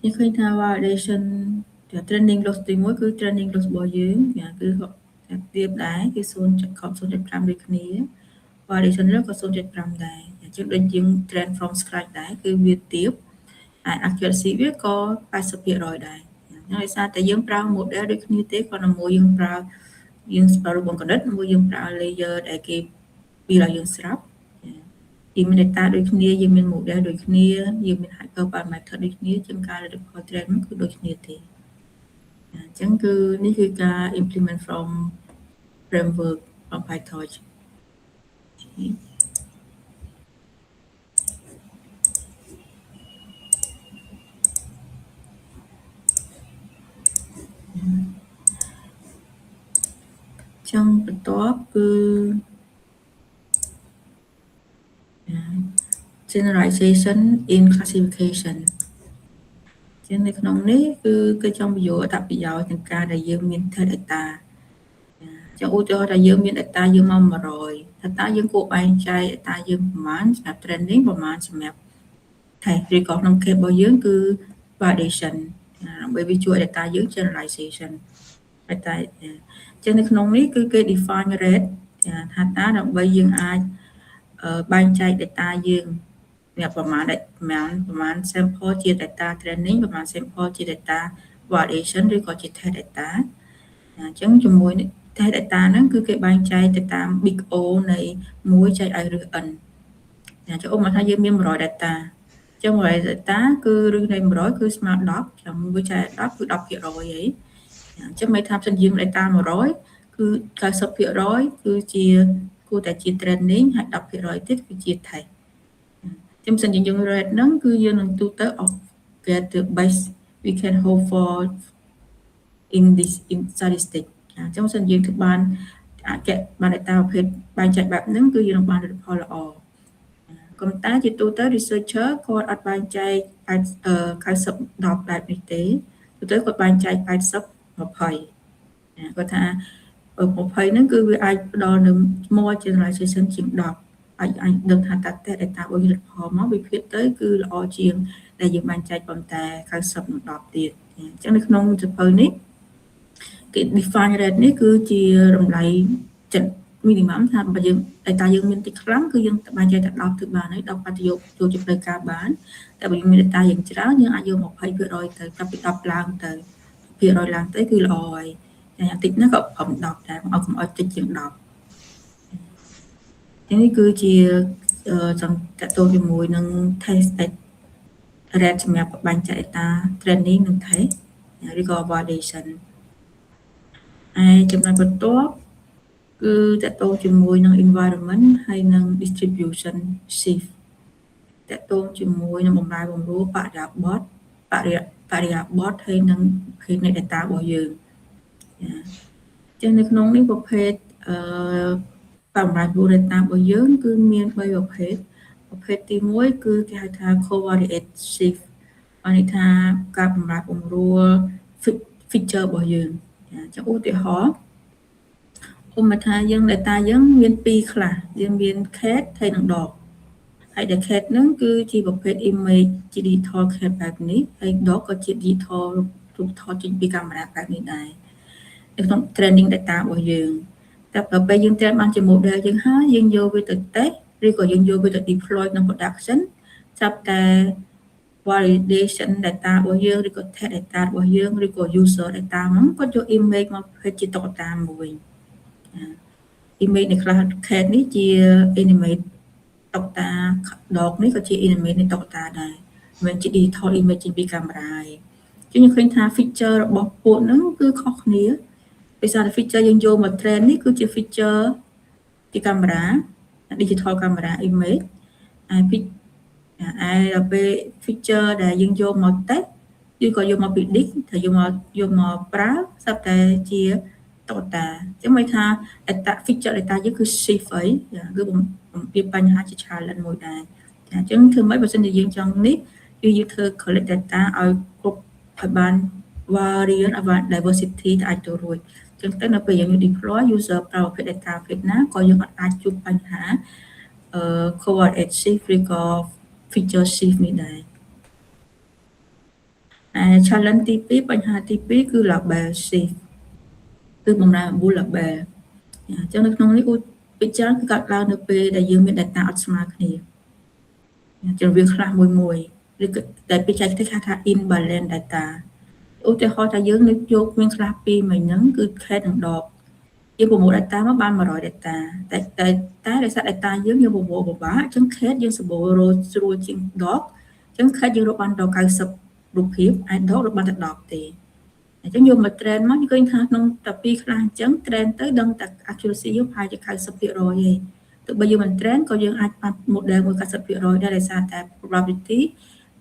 យើងឃើញថា validation training loss ទី1គឺ training loss របស់យើងគឺទៀបដែរគឺ 0.5 ដូចគ្នា validation loss ក៏ 0.5 ដែរអញ្ចឹងដូចយើង train from scratch ដែរគឺវាទៀបហើយ accuracy វាក៏ 80% ដែរអញ្ចឹងដោយសារតែយើងប្រើ model ដូចគ្នាទេគ្រាន់តែមួយយើងប្រើរូបបង្កណិតមួយយើងប្រើ layer ដែលគេពីឲ្យយើងស្រាប់យើងមាន data ដូចគ្នាយើងមាន model ដូចគ្នាយើងមាន hyperparameter ដូចគ្នាជាងការ report train គឺដូចគ្នាទេអញ្ចឹងគឺនេះគឺការ implement from framework from PyTorch ចឹងបន្ទាប់គឺ generalization in classification ចឹងនៅក្នុងនេះគឺគេចង់បញ្យល់អត្ថប្រយោជន៍ក្នុងការដែលយើងមាន test data ចឹងឧទាហរណ៍ថាយើងមាន data យើងមក100 data យើងគួរបែងចែក data យើងប្រមាណសម្រាប់ training ប្រមាណសម្រាប់ test ឬក៏ក្នុង case របស់យើងគឺ validation ដើម្បីវាជួយ data យើង generalization data ចឹងនៅក្នុងនេះគឺគេ define rate ថាតាដើម្បីយើងអាចបែងចែក data យើងវាប្រមាណsample ជា data training ប្រមាណ sample ជា data validation ឬក៏ជា test data អញ្ចឹងជាមួយ test data ហ្នឹងគឺគេបែងចែកទៅតាម big O នៃ1ចែកឲ្យឬ n អញ្ចឹងឧបមាថាយើងមាន100 data អញ្ចឹង100 data គឺឬនៃ100គឺស្មើ10ចាំ1ចែក10គឺ 10% ហីអញ្ចឹងមិនថាផ្សេងយើង data 100គឺ 90% គឺជាគួរតែជា training ហើយ 10% ទៀតគឺជា test ចឹងផ្សេងយើង rate ហ្នឹងគឺយើងនឹងទូទៅ of get the best we can hope for in this in statistic អញ្ចឹងផ្សេងយើងធ្វើបានអាចបាន data ប្រភេទបែងចែកបែបហ្នឹងគឺយើងនឹងបានលទ្ធផលល្អក៏ប៉ុន្តែជាទូទៅ researcher គាត់អត់បែងចែក90 10បែបនេះទេទូទៅគាត់បែងចែក80 20គាត់ថា20ហ្នឹងគឺវាអាចផ្ដល់នៅ more generalization ជាង10អាចដឹងថាតើ data របស់យើងផលមកវិភាគទៅគឺល្អជាងដែលយើងបែងចែកប៉ុន្តែ90និង10ទៀតអញ្ចឹងនៅក្នុងសៀវភៅនេះគេ define rate នេះគឺជារំលាយចិត្ត minimum ថាបើយើង data យើងមានតិចខ្លាំងគឺយើងបែងចែកតែ10ទៅបានហើយ10បាត់យកជាផ្លូវការបានតែបើយើងមាន data យើងច្រើនយើងអាចយក 20% ទៅចាប់ពី10ឡើងទៅ% ឡើងទៅគឺល្អហើយតែយ៉ាងតិចណាស់ក៏10ដែរកុំឲ្យតិចជាង10នេះគឺជាចង់តទៅជាមួយនឹង test rate សម្រាប់បែងចែក data training និង test ឬក៏ validation ហើយចំណុចបន្ទាប់គឺតទៅជាមួយនឹង environment ហើយនឹង distribution shift តទៅជាមួយនឹងបម្រែបម្រួលបរិយាបទហើយនឹងប្រភេទនៃ data របស់យើងចឹងនៅក្នុងនេះប្រភេទបម្រែបម្រួល data របស់យើងគឺមាន3ប្រភេទទី1គឺគេហៅថា covariate shift អានេះថាការបម្រែបម្រួល feature របស់យើងចឹងឧទាហរណ៍ឧបមាថាយើង data យើងមាន2ខ្លះយើងមាន cat ហើយនិង dog ហើយ the cat ហ្នឹងគឺជាប្រភេទ image ជា digital cat បែបនេះហើយ dog ក៏ជា digital រូបថតចេញពីកាមេរ៉ាបែបនេះដែរនៅក្នុង training data របស់យើងតែដល់ពេលយើង train បានជា model យើងហើយយើងយកវាទៅ test ឬក៏យើងយកវាទៅ deploy ក្នុង production ចាប់តែ validation data របស់យើងឬក៏ test data របស់យើងឬក៏ user data ហ្នឹងគាត់យក image មកធ្វើជាតុក្កតាមួយវិញimage នៃ class cat នេះជា animate តុក្កតា dog នេះក៏ជា animate នៃតុក្កតាដែរមិនជា digital image ចេញពីកាមេរ៉ាទេយើងឃើញថា feature របស់ពួកហ្នឹងគឺខុសគ្នាដោយសារតែ feature យើងយកមក train នេះគឺជា feature ពីកាមេរ៉ា digital camera image ហើយដល់ពេល feature ដែលយើងយកមក test ឬក៏យកមក predict ថាយកមកប្រើស្រាប់តែជាតុក្កតាអញ្ចឹងមិនថា data feature data យើងគឺ shift អីគឺវាបញ្ហាជា challenge មួយដែរអញ្ចឹងធ្វើម៉េចបើសិនជាយើងចង់នេះគឺយើងធ្វើ collect data ឲ្យគ្រប់ឲ្យបាន variant ឲ្យបាន diversity អាចទៅរួចអញ្ចឹងទៅនៅពេលយើង deploy user ប្រើប្រភេទ data ប្រភេទណាក៏យើងអាចជួបបញ្ហាcovariate shift ឬក៏ feature shift នេះដែរchallenge ទី2បញ្ហាទី2គឺ label shift គឺបម្រែបម្រួល label អញ្ចឹងនៅក្នុងនេះពិចារណាគឺកើតឡើងនៅពេលដែលយើងមាន data អត់ស្មើគ្នាអញ្ចឹងវាខ្លះមួយឬក៏តែពីចែកទៅថា imbalance data ឧទាហរណ៍ថាយើងនឹងយកមានខ្លះពីរមិញហ្នឹងគឺ cat និង dog យើងប្រមូល data មកបាន100 data តែដោយសារ data យើងប្រមូលពិបាកអញ្ចឹង cat យើងសម្បូររកស្រួលជាង dog អញ្ចឹង cat យើងរកបានដល់90រូបភាពហើយ dog រកបានតែ10ទេអញ្ចឹងយកមក train មកយើងឃើញថាក្នុងតែពីរខ្លះអញ្ចឹង train ទៅដឹងតែ accuracy យើងប្រហែលជា 90% ទេទោះបីយើងមិន train ក៏យើងអាចបាន model មួយ 90% ដែរដោយសារតែ probability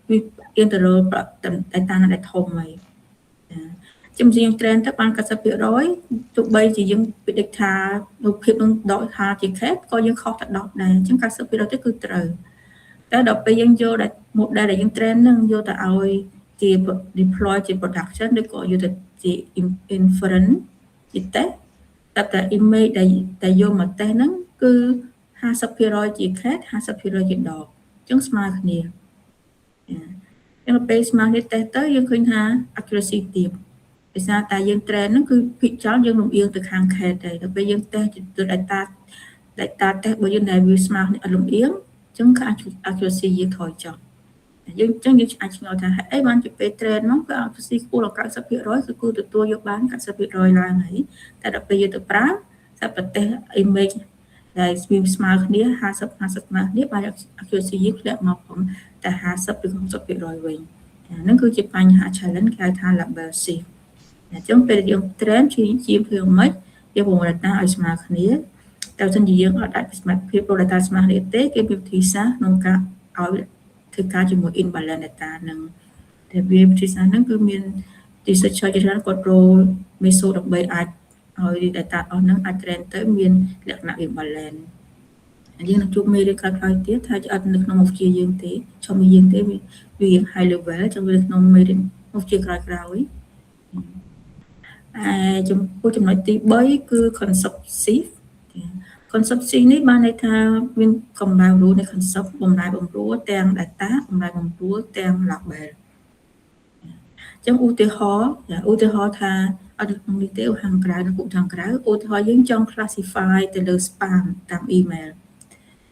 វា interval data ណាដែលធំហើយជំនាញ train ទៅបាន 90% ទោះបីជាយើង predict ថារូបភាពនឹងដកថាជា cat ក៏យើងខុសតែ10ដែរអញ្ចឹង 90% ទៅគឺត្រូវតែដល់ពេលយើងយក model ដែលយើង train នឹងយកទៅឲ្យ ជា deploy ជា production ឬក៏យកទៅជា inference ជា test តែ image ដែលយកមក test ហ្នឹងគឺ 50% ជា cat 50% ជា dog អញ្ចឹងស្មើគ្នាចឹងពេលស្មើគ្នា test ទៅយើងឃើញថា accuracy ទាបដោយសារតែយើង train ហ្នឹងគឺភាគច្រើនយើងលំអៀងទៅខាង cat តែដល់ពេលយើង test ទៅ data test របស់យើងដែលវាស្មើគ្នាអត់លំអៀងអញ្ចឹងគឺ accuracy យើងថយចុះយើងអញ្ចឹងយើងអាចឆ្ងល់ថាហេតុអីបានជាពេល train មកគឺ accuracy ខ្ពស់ដល់ 90% គឺគួរទទួលយកបាន 90% ឡើងហើយតែដល់ពេលយើងទៅប្រើតែប្រទេស image ដែលស្មើគ្នា50ស្មើគ្នាបាន accuracy យើងធ្លាក់មកផងតែ50ឬ60% វិញហ្នឹងគឺជាបញ្ហា challenge គេហៅថា label shift អញ្ចឹងពេលយើង train ជាភាពមិនយើងបង្រៀន data ឲ្យស្មើគ្នាតែបើសិនជាយើងអត់អាចសមត្ថភាព data ស្មើគ្នាទេគេមានវិធីសាស្ត្រក្នុងការឲ្យធ្វើការជាមួយ imbalance data ហ្នឹងតែវាវិធីសាស្ត្រហ្នឹងគឺមាន researcher ជាច្រើនគាត់ role method ដើម្បីអាចឲ្យ data អស់ហ្នឹងអាច train ទៅមានលក្ខណៈ imbalance យើងនឹងជួបមេរៀនក្រោយៗទៀតថាអត់នៅក្នុងមុខវិជ្ជាយើងទេឈប់មួយយើងទេវា high level ចឹងវាក្នុងមេរៀនមុខវិជ្ជាក្រោយៗចំពោះចំណុចទី3គឺ concept shift concept shift នេះបានន័យថាមានកំណៅរួចនៃ concept បំលែបំរួលទាំង data បំលែបំរួលទាំង label ចឹងឧទាហរណ៍ថាអត់ក្នុងនេះទេខាងក្រៅនៅពុកខាងក្រៅឧទាហរណ៍យើងចង់ classify ទៅលើ spam តាម email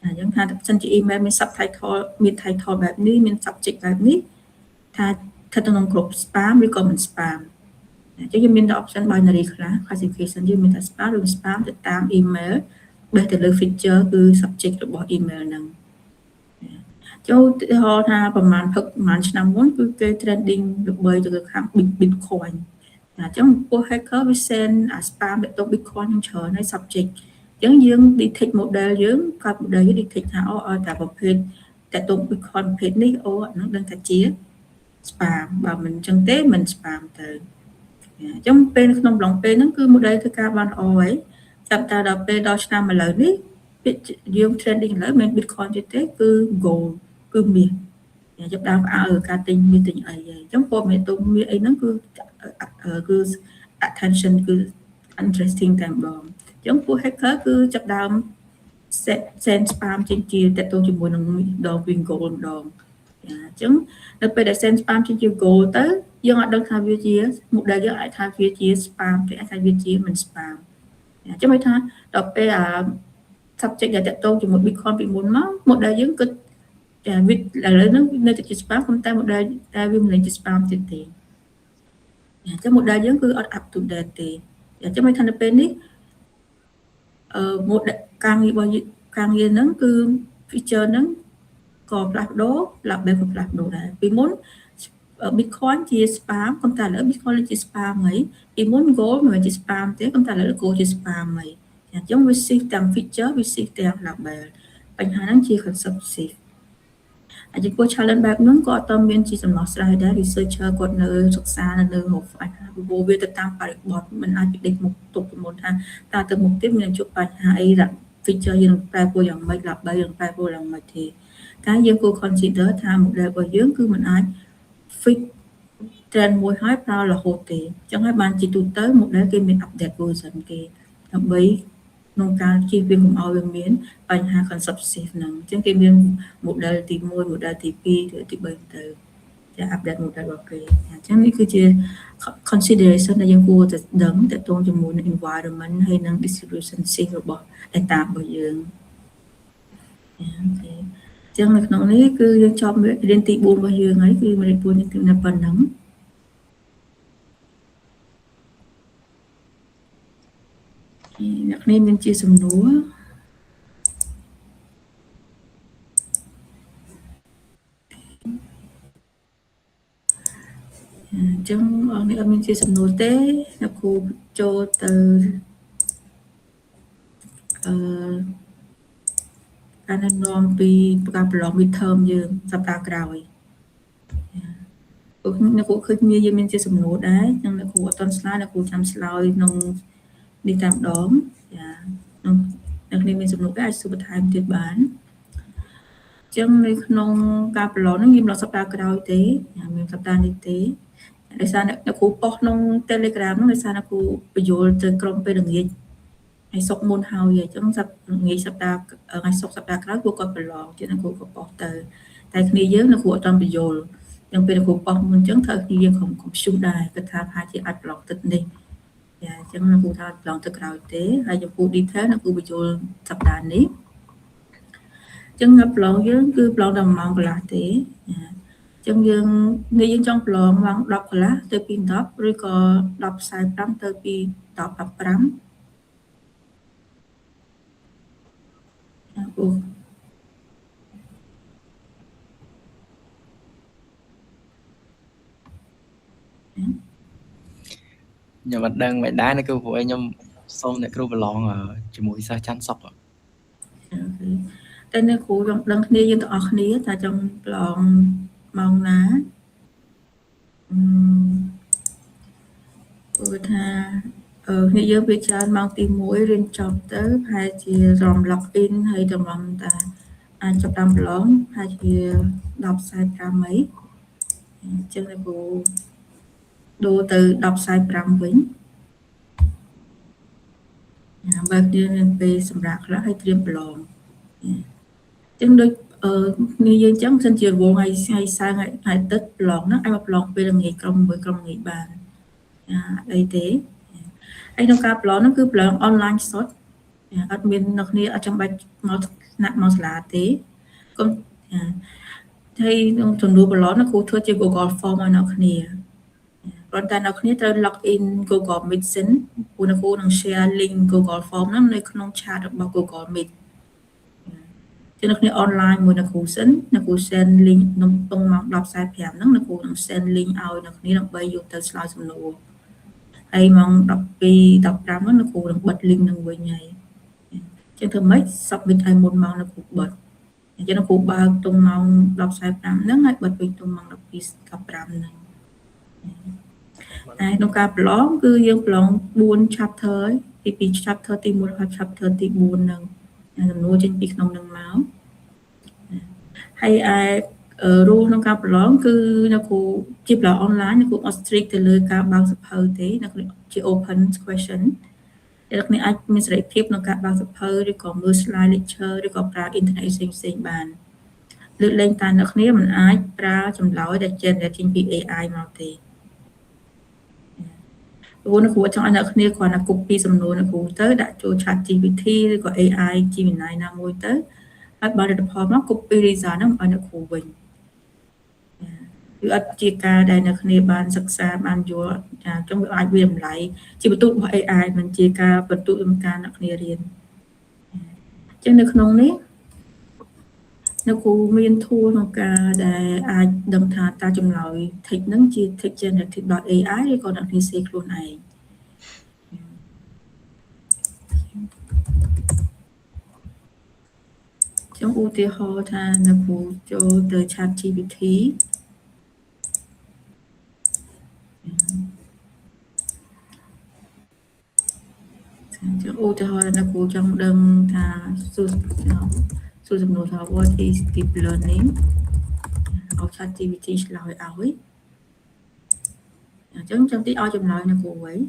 អញ្ចឹងថាបើសិនជា email មាន subtitle មាន title បែបនេះមាន subject បែបនេះថាស្ថិតក្នុងក្រុម spam ឬក៏មិន spam អញ្ចឹងយើងមាន option binary ខ្លះ classification យើងមានថា spam ឬ spam ទៅតាម email បេះទៅលើ feature គឺ subject របស់ email ហ្នឹងចូលឧទាហរណ៍ថាប្រហែលឆ្នាំមុនគឺគេ trending ល្បីទៅខាង Bitcoin អញ្ចឹងពួក hacker វា send spam ទៅ Bitcoin នឹងច្រើនហើយ subject អញ្ចឹងយើង detect model យើងកើត model យើង detect ថាឲ្យតែប្រភេទតែតុង Bitcoin ប្រភេទនេះហ្នឹងដឹងថាជា spam បើមិនអញ្ចឹងទេមិន spam ទៅអញ្ចឹងពេលក្នុងឡុងពេលហ្នឹងគឺ model ធ្វើការបានល្អហើយចាប់តែដល់ពេលដល់ឆ្នាំឥឡូវនេះយើង trending ឥឡូវមិន Bitcoin ទេគឺ gold គឺមាសចាប់ដើមផ្អើលការទិញមាសទិញអីហើយអញ្ចឹងព័ត៌មានទុំមាសអីហ្នឹងគឺ attention គឺ interesting តែម្ដងអញ្ចឹងពួក hacker គឺចាប់ដើម send spam ជាតទៅជាមួយនឹងដង win goal ម្ដងអញ្ចឹងនៅពេលដែល send spam ជា goal ទៅយើងអត់ដឹងថាវាជា model យើងអាចថាវាជា spam ទេអាចថាវាជាមិន spam អញ្ចឹងមានថាដល់ពេលsubject ដែលតទៅជាមួយ Bitcoin ពីមុនមក model យើងគិតវាឥឡូវហ្នឹងនៅតែជា spam ប៉ុន្តែ model តែវាមិនមែនជា spam ទេអញ្ចឹង model យើងគឺអត់ up to date ទេអញ្ចឹងមានថានៅពេលនេះmodel ការងារហ្នឹងគឺ feature ហ្នឹងក៏ផ្លាស់ប្ដូរ label ក៏ផ្លាស់ប្ដូរដែរពីមុន Bitcoin ជា spam ប៉ុន្តែឥឡូវ Bitcoin ជា spam ហើយពីមុន gold មិនមែនជា spam ទេប៉ុន្តែឥឡូវ gold ជា spam ហើយអញ្ចឹងវា shift ទាំង feature វា shift ទាំង label បញ្ហាហ្នឹងជា concept shift ហើយចំពោះ challenge បែបហ្នឹងក៏អត់មានជាសំណោះស្រាយដែរ researcher គាត់នៅសិក្សានៅរកបញ្ហាព្រោះវាទៅតាមបរិបទមិនអាចពិដេញមុខទុកពីមុនថាតើទៅមុខទៀតមានជួបបញ្ហាអី feature យើងប្រែប្រួលយ៉ាងម៉េច label យើងប្រែប្រួលយ៉ាងម៉េចទេតែយើងគួរ consider ថា model របស់យើងគឺមិនអាច fix trend មួយហើយប្រើរហូតទេអញ្ចឹងហើយបានជាទូទៅ model គេមាន update version គេដើម្បីក្នុងការជៀសវាងកុំឲ្យវាមានបញ្ហា concept shift ហ្នឹងអញ្ចឹងគេមាន model ទី1 model ទី2ឬទី3ទៅចា update model របស់គេអញ្ចឹងនេះគឺជា consideration ដែលយើងគួរតែដឹងតទៅជាមួយនឹង environment ហើយនឹង distribution shift របស់ data របស់យើងអូខេអញ្ចឹងនៅក្នុងនេះគឺយើងចប់រៀនទី4របស់យើងហើយគឺមេរៀន4នេះគឺប៉ុណ្ណឹងអ្នកនេះមានជាសំណួរអញ្ចឹងបងនេះអត់មានជាសំណួរទេអ្នកគ្រូចូលទៅការណែនាំពីការប្រឡង midterm យើងសប្តាហ៍ក្រោយអ្នកគ្រូឃើញយើងមានជាសំណួរដែរអញ្ចឹងអ្នកគ្រូអត់ទាន់ឆ្លើយអ្នកគ្រូចាំឆ្លើយក្នុងនេះតែម្ដងចាអ្នកនេះមានសំណួរដែរអាចសួរបន្ថែមទៀតបាន ចឹងនៅក្នុងការប្រឡងហ្នឹងយើងដល់សប្តាហ៍ក្រោយទេមានសប្តាហ៍នេះទេដោយសារអ្នកគ្រូប៉ុស្តិ៍ក្នុង Telegram ហ្នឹងដោយសារអ្នកគ្រូបញ្យល់ទៅក្រុមពេលល្ងាចហើយសុកមុនហើយអញ្ចឹងថ្ងៃសប្តាហ៍ថ្ងៃសុកសប្តាហ៍ក្រោយគ្រូគាត់ប្រឡងជាអ្នកគ្រូក៏ប៉ុស្តិ៍ទៅតែគ្នាយើងអ្នកគ្រូអត់ទាន់បញ្យល់ចឹងពេលអ្នកគ្រូប៉ុស្តិ៍មុនអញ្ចឹងត្រូវគ្នាយើងក្រុមព្យុះដែរគាត់ថាប្រហែលជាអាចប្រឡងទឹកនេះចាអញ្ចឹងអ្នកគ្រូថាប្រឡងទឹកក្រោយទេហើយចំពោះ detail អ្នកគ្រូបញ្យល់សប្តាហ៍នេះចឹងប្រឡងយើងគឺប្រឡងដល់ម៉ោងកន្លះទេចឹងយើងនេះយើងចង់ប្រឡងម៉ោង10កន្លះទៅពី10ឬក៏10:45ទៅពី10:15អូ
ខ្ញុំអត់ដឹងមិនដែរគឺព្រោះខ្ញុំសូមអ្នកគ្រូប្រឡងជាមួយសិស្សច័ន្ទសុក
តែអ្នកគ្រូចង់ដឹងគ្នាយើងទាំងអស់គ្នាថាចង់ប្រឡងម៉ោងណាព្រោះថាគ្នាយើងវាច្រើនម៉ោងទី1រៀនចប់ទៅប្រហែលជារំ log in ហើយតម្រាំតាអាចចាប់តាមប្រឡងប្រហែលជា10:45អីអញ្ចឹងអ្នកគ្រូដូរទៅ10:45វិញបើគ្នាមានពេលសម្រាប់ខ្លះហើយត្រៀមប្រឡងអញ្ចឹងដូចគ្នាយើងអញ្ចឹងសិនជារវល់ថ្ងៃសៅរ៍ថ្ងៃទឹកប្រឡងហ្នឹងអាចមកប្រឡងពេលល្ងាចក្រុមមួយក្រុមល្ងាចបានអីទេហើយក្នុងការប្រឡងហ្នឹងគឺប្រឡង online shot អត់មានអ្នកគ្នាអត់ចាំបាច់មកថ្នាក់មកសាលាទេកុំហើយក្នុងចំនួនប្រឡងហ្នឹងគ្រូធ្វើជា Google Form ឲ្យអ្នកគ្នាព្រោះតែអ្នកគ្នាត្រូវ log in Google Meet សិនព្រោះអ្នកគ្រូនឹង share link Google Form ហ្នឹងនៅក្នុង chat របស់ Google Meet ចឹងអ្នកគ្នា online មួយអ្នកគ្រូសិនអ្នកគ្រូ send link ក្នុងម៉ោង10:45ហ្នឹងអ្នកគ្រូនឹង send link ឲ្យអ្នកគ្នាដើម្បីយកទៅឆ្លើយសំណួរហើយម៉ោង12:15ហ្នឹងអ្នកគ្រូនឹងបិទ link នឹងវិញហើយចឹងធ្វើម៉េច submit ឲ្យមុនម៉ោងអ្នកគ្រូបិទអញ្ចឹងអ្នកគ្រូបើកទុំម៉ោង10:45ហ្នឹងហើយបិទវិញទុំម៉ោង12:15ហ្នឹងតែក្នុងការប្រឡងគឺយើងប្រឡង4 chapter ហើយពីchapter ទី1ដល់ chapter ទី4ហ្នឹងសំណួរចេញពីក្នុងនឹងមកហើយrule ក្នុងការប្រឡងគឺអ្នកគ្រូជាប្រឡង online អ្នកគ្រូអត់ strict ទៅលើការបើកសភៅទេអ្នកគ្រូជា open question អ្នកគ្នាអាចមានសេរីភាពក្នុងការបើកសភៅឬក៏មើល slide lecture ឬក៏ប្រើ internet ផ្សេងៗបានលើកលែងតែអ្នកគ្នាមិនអាចប្រើចម្លើយដែល generate ចេញពី AI មកទេព្រោះអ្នកគ្រូចង់ឲ្យអ្នកគ្នាគ្រាន់តែ copy សំណួរអ្នកគ្រូទៅដាក់ចូល ChatGPT ឬក៏ AI Gemini ណាមួយទៅហើយបើលទ្ធផលមក copy result ហ្នឹងឲ្យអ្នកគ្រូវិញគឺអត់ជាការដែលអ្នកគ្នាបានសិក្សាបានយល់ចាអញ្ចឹងវាអាចវាតម្លៃជាបន្ទុករបស់ AI មិនជាការបន្ទុកក្នុងការអ្នកគ្នារៀនអញ្ចឹងនៅក្នុងនេះអ្នកគ្រូមាន tool ក្នុងការដែលអាចដឹងថាតើចម្លើយ text ហ្នឹងជា text generated by AI ឬក៏អ្នកគ្នាសេខ្លួនឯងចង់ឧទាហរណ៍ថាអ្នកគ្រូចូលទៅ ChatGPT ចង់ឧទាហរណ៍អ្នកគ្រូចង់ដឹងថាសួរសំណួរថា what is deep learning ឲ្យ ChatGPT ឆ្លើយឲ្យអញ្ចឹងចាំទីឲ្យចម្លើយអ្នកគ្រូវិញ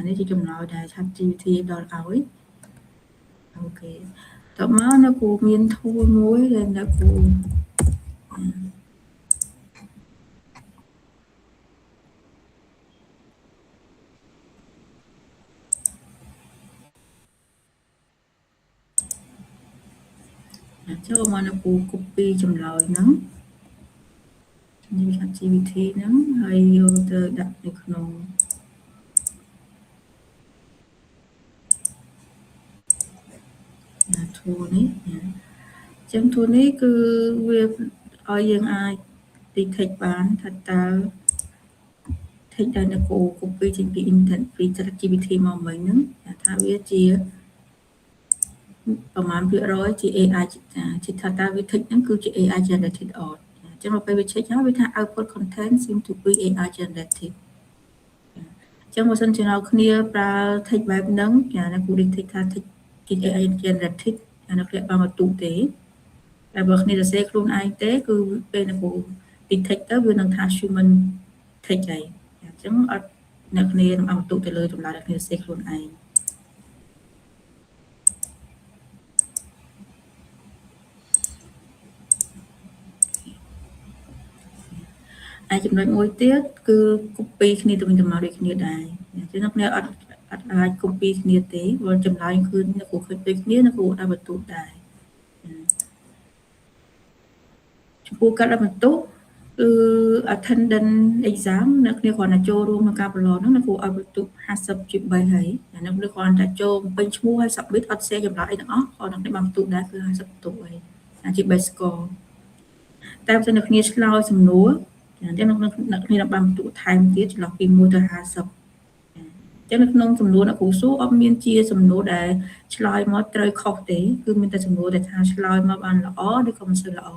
នេះជាចម្លើយដែល ChatGPT ដល់ឲ្យអូខេតោះមកអ្នកគ្រូមាន tool មួយដែលអ្នកគ្រូចូលមកអ្នកគ្រូ copy ចម្លើយហ្នឹងនិយាយ ChatGPT ហ្នឹងហើយយកទៅដាក់នៅក្នុងtool នេះចឹង tool នេះគឺវាឲ្យយើងអាច detect បានថាតើ text ដែលអ្នកគ្រូ copy ចេញពី internet ពី ChatGPT មកមិញហ្នឹងថាវាជាប្រមាណភាគរយជា AI ជាថាតើវា text ហ្នឹងគឺជា AI generated អត់អញ្ចឹងដល់ពេលវា check ហើយវាថា output content seem to be AI generated អញ្ចឹងបើសិនជាអ្នកគ្នាប្រើ text បែបហ្នឹងអ្នកគ្រូ detect ថា text ជា AI generated អ្នកគ្នាបានមកទូទេ តែបើគ្នាសរសេរខ្លួនឯងទេគឺពេលអ្នកគ្រូ detect ទៅវានឹងថា human text ហើយអញ្ចឹងអត់អ្នកគ្នានឹងអត់បន្ទុកទៅលើចម្លើយអ្នកគ្នាសរសេរខ្លួនឯងហើយចំណុចមួយទៀតគឺ copy គ្នាទៅវិញទៅមកដូចគ្នាដែរអញ្ចឹងអ្នកគ្នាអត់អាច copy គ្នាទេព្រោះចម្លើយគឺអ្នកគ្រូឃើញដូចគ្នាអ្នកគ្រូអាចបន្ទុកដែរចំពោះកាត់បន្ទុកគឺ attendance exam អ្នកគ្នាគ្រាន់តែចូលរួមក្នុងការប្រឡងហ្នឹងអ្នកគ្រូឲ្យបន្ទុក50ជា3ហើយអ្នកគ្នាគ្រាន់តែចូលបំពេញឈ្មោះហើយ submit អត់ share ចម្លើយអីទាំងអស់គាត់អ្នកគ្នាបានបន្ទុកដែរគឺ50បន្ទុកហើយអាជា base score តែបើអ្នកគ្នាឆ្លើយសំណួរអញ្ចឹងអ្នកគ្នាបានបន្ទុកថែមទៀតចន្លោះពី1ទៅ50អញ្ចឹងនៅក្នុងសំណួរអ្នកគ្រូសួរអត់មានជាសំណួរដែលឆ្លើយមកត្រូវខុសទេគឺមានតែសំណួរដែលថាឆ្លើយមកបានល្អឬក៏មិនសូវល្អ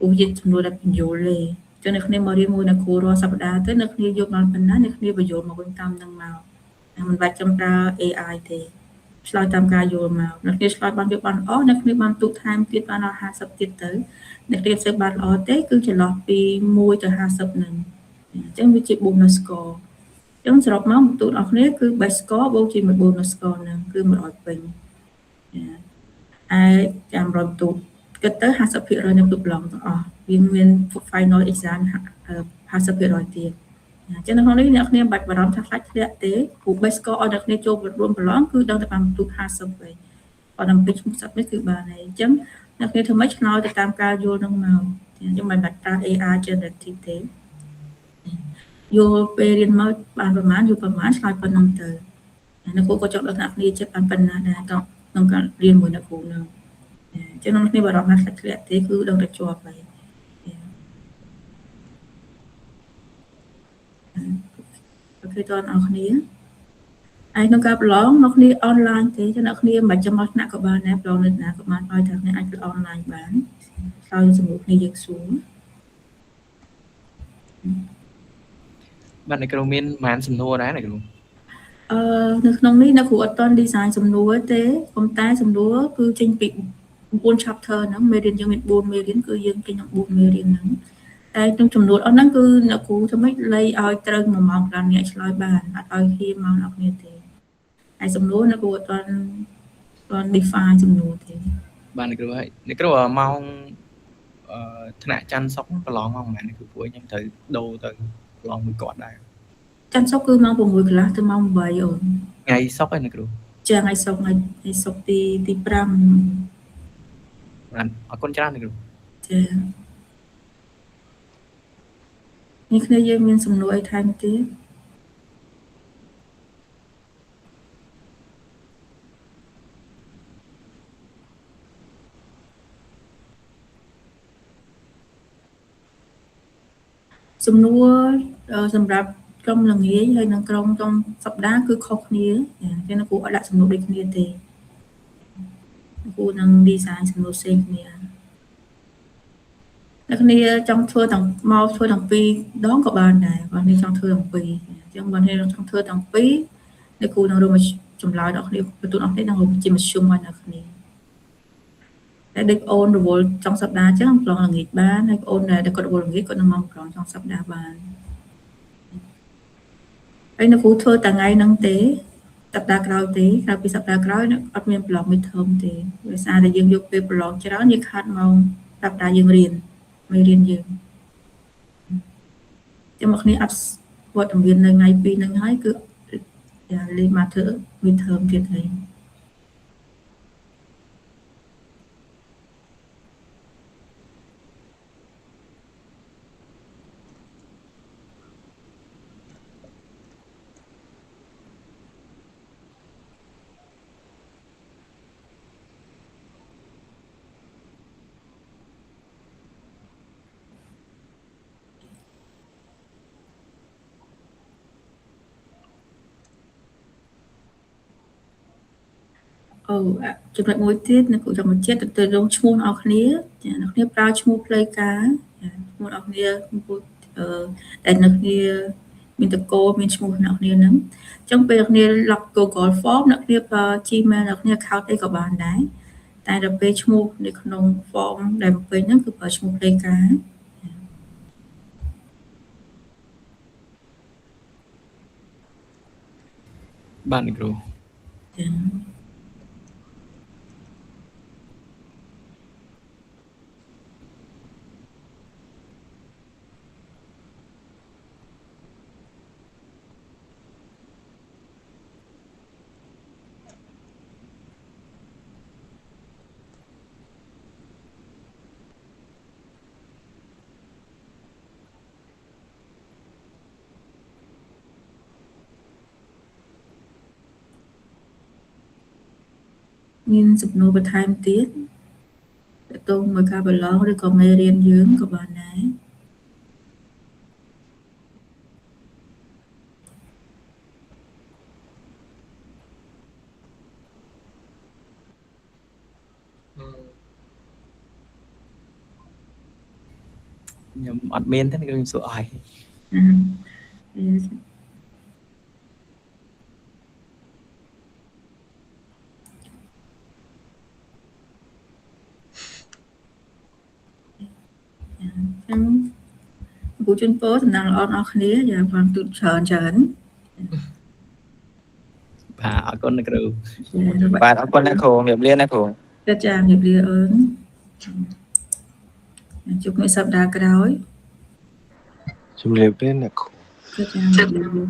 ឧទាហរណ៍ចំនួនដែលបញ្យល់ទេចឹងអ្នកគ្នាមករៀនមួយអ្នកគ្រូរាល់សប្តាហ៍ទៅអ្នកគ្នាយកបានប៉ុណ្ណាអ្នកគ្នាបញ្យល់មកវិញតាមនឹងមកមិនបាច់ចាំប្រើ AI ទេឆ្លើយតាមការយល់មកអ្នកគ្នាឆ្លើយបានយកបានល្អអ្នកគ្នាបានទូថែមទៀតបានដល់50ទៀតទៅអ្នកគ្នាធ្វើបានល្អទេគឺចន្លោះពី1ទៅ50ហ្នឹងអញ្ចឹងវាជា bonus score អញ្ចឹងសរុបមកបន្ទុករបស់គ្នាគឺ base score បូកជាមួយ bonus score ហ្នឹងគឺ100ពេញហើយចាំរំទុកគិតទៅ 50% នៃប្រឡងទាំងអស់វាមាន final exam 50% ទៀតអញ្ចឹងនៅក្នុងនេះអ្នកគ្នាមិនបាច់បារម្ភថាខ្លាចធ្លាក់ទេព្រោះ base score ឲ្យអ្នកគ្នាចូលរួមប្រឡងគឺដឹងតែបានបន្ទុក50វិញអត់ដល់ពេញឈ្មោះសត្វនេះគឺបានហើយអញ្ចឹងអ្នកគ្នាធ្វើម៉េចឆ្លើយទៅតាមការយល់នឹងមកអញ្ចឹងមិនបាច់ប្រើ AI generative ទេយល់ពេលរៀនមកបានប្រហែលយល់ប្រហែលឆ្លើយប៉ុណ្្នឹងទៅអ្នកគ្រូក៏ចង់ដល់អ្នកគ្នាចិត្តបានប៉ុណ្ណាដែរក្នុងការរៀនមួយអ្នកគ្រូនឹងចឹងខ្ញុំបារម្ភថាធ្លាក់ទេគឺដឹងតែជាប់ហើយអូខេតើអ្នកគ្នាហើយក្នុងការប្រឡងអ្នកគ្នាអនឡាញទេចឹងអ្នកគ្នាមិនបាច់ចាំមកថ្នាក់ក៏បានដែរប្រឡងនៅណាក៏បានឲ្យតែអ្នកអាចប្រឡងអនឡាញបានហើយសម្រួលគ្នាយើងសួរ
បាទអ្នកគ្រូមានប្រហែលសំណួរដែរអ្នកគ្រូ
នៅក្នុងនេះអ្នកគ្រូអត់ទាន់ design សំណួរទេប៉ុន្តែសំណួរគឺចេញពី4 chapter ហ្នឹងមេរៀនយើងមាន4មេរៀនគឺយើងគេក្នុង4មេរៀនហ្នឹងតែក្នុងចំនួនអស់ហ្នឹងគឺអ្នកគ្រូធ្វើម៉េចលៃឲ្យត្រូវ1ម៉ោងកន្លះអ្នកឆ្លើយបានអត់ឲ្យហៀម៉ោងអ្នកគ្នាទេហើយសំណួរអ្នកគ្រូអត់ទាន់ define សំណួរទេ
បាទអ្នកគ្រូហើយអ្នកគ្រូម៉ោងថ្នាក់ច័ន្ទសុកប្រឡងម៉ោងប៉ុន្មានអ្នកគ្រូពួកខ្ញុំត្រូវដូរទៅប្រឡងមួយគាត់ដែរ
ច័ន្ទសុកគឺម៉ោង6កន្លះទៅម៉ោង8អូន
ថ្ងៃសុកឯអ្នកគ្រូ
ចាថ្ងៃសុកទី5
បាទអរគុណច្រើនអ្នកគ្រូ
ចានេះគ្នាយើងមានសំណួរអីថែមទៀតសំណួរសម្រាប់ក្រុមល្ងាចហើយនិងក្រុមក្នុងសប្តាហ៍គឺខុសគ្នាចឹងគ្រូអត់ដាក់សំណួរដូចគ្នាទេគ្រូនឹង design សំណួរផ្សេងគ្នាអ្នកគ្នាចង់ធ្វើទាំងមកធ្វើទាំងពីរដងក៏បានដែរបើនេះចង់ធ្វើទាំងពីរអញ្ចឹងបើនេះចង់ធ្វើទាំងពីរអ្នកគ្រូនឹងរួមចម្លើយដល់គ្នាបន្ទូលអស់នេះនឹងរួមជាមធ្យមឲ្យអ្នកគ្នាតែដូចអូនរវល់ចុងសប្តាហ៍អញ្ចឹងប្រឡងល្ងាចបានហើយអូនដែលគាត់រវល់ល្ងាចគាត់នឹងមកប្រឡងចុងសប្តាហ៍បានហើយអ្នកគ្រូធ្វើតែថ្ងៃហ្នឹងទេសប្តាហ៍ក្រោយទេក្រោយពីសប្តាហ៍ក្រោយអត់មានប្រឡង midterm ទេដោយសារតែយើងយកពេលប្រឡងច្រើនយើងខាត់មកសប្តាហ៍យើងរៀនមេរៀនយើងចាំមកគ្នាអត់វត្តមាននៅថ្ងៃ2ហ្នឹងហើយគឺលេខមកធ្វើ midterm ទៀតហើយចំណុចមួយទៀតអ្នកគ្រូចង់បញ្ជាក់ទៅលើឈ្មោះអ្នកគ្នាចាអ្នកគ្នាប្រើឈ្មោះផ្លូវការឈ្មោះអ្នកគ្នាដែលអ្នកគ្នាមានតកោមានឈ្មោះអ្នកគ្នាហ្នឹងអញ្ចឹងពេលអ្នកគ្នា log Google Form អ្នកគ្នាប្រើ Gmail អ្នកគ្នា account អីក៏បានដែរ តែដល់ពេលឈ្មោះនៅក្នុង form ដែលបំពេញហ្នឹងគឺប្រើឈ្មោះផ្លូវការ
បាទអ្នកគ្រូ
ចា៎ មានសំណួរបន្ថែមទៀតតើតើមួយការប្រឡងឬក៏មេរៀនយើងក៏បានដែរ
ខ្ញុំអត់មានទេអ្នកគ្រូខ្ញុំសួរអី
ចឹងគូជូនពរសំណាងល្អដល់គ្នាយ៉ាងបានទូតច្រើន
បាទអរគុណអ្នកគ្រូ
បាទអរគុណអ្នកគ្រូជំរាបលាអ្នកគ្រូ
ចាចាជំរាបលាអូនជួបគ្នាសប្តាហ៍ក្រោយ
ជំរាបលាអ្នកគ្រូ
ចាចាជំរាបលា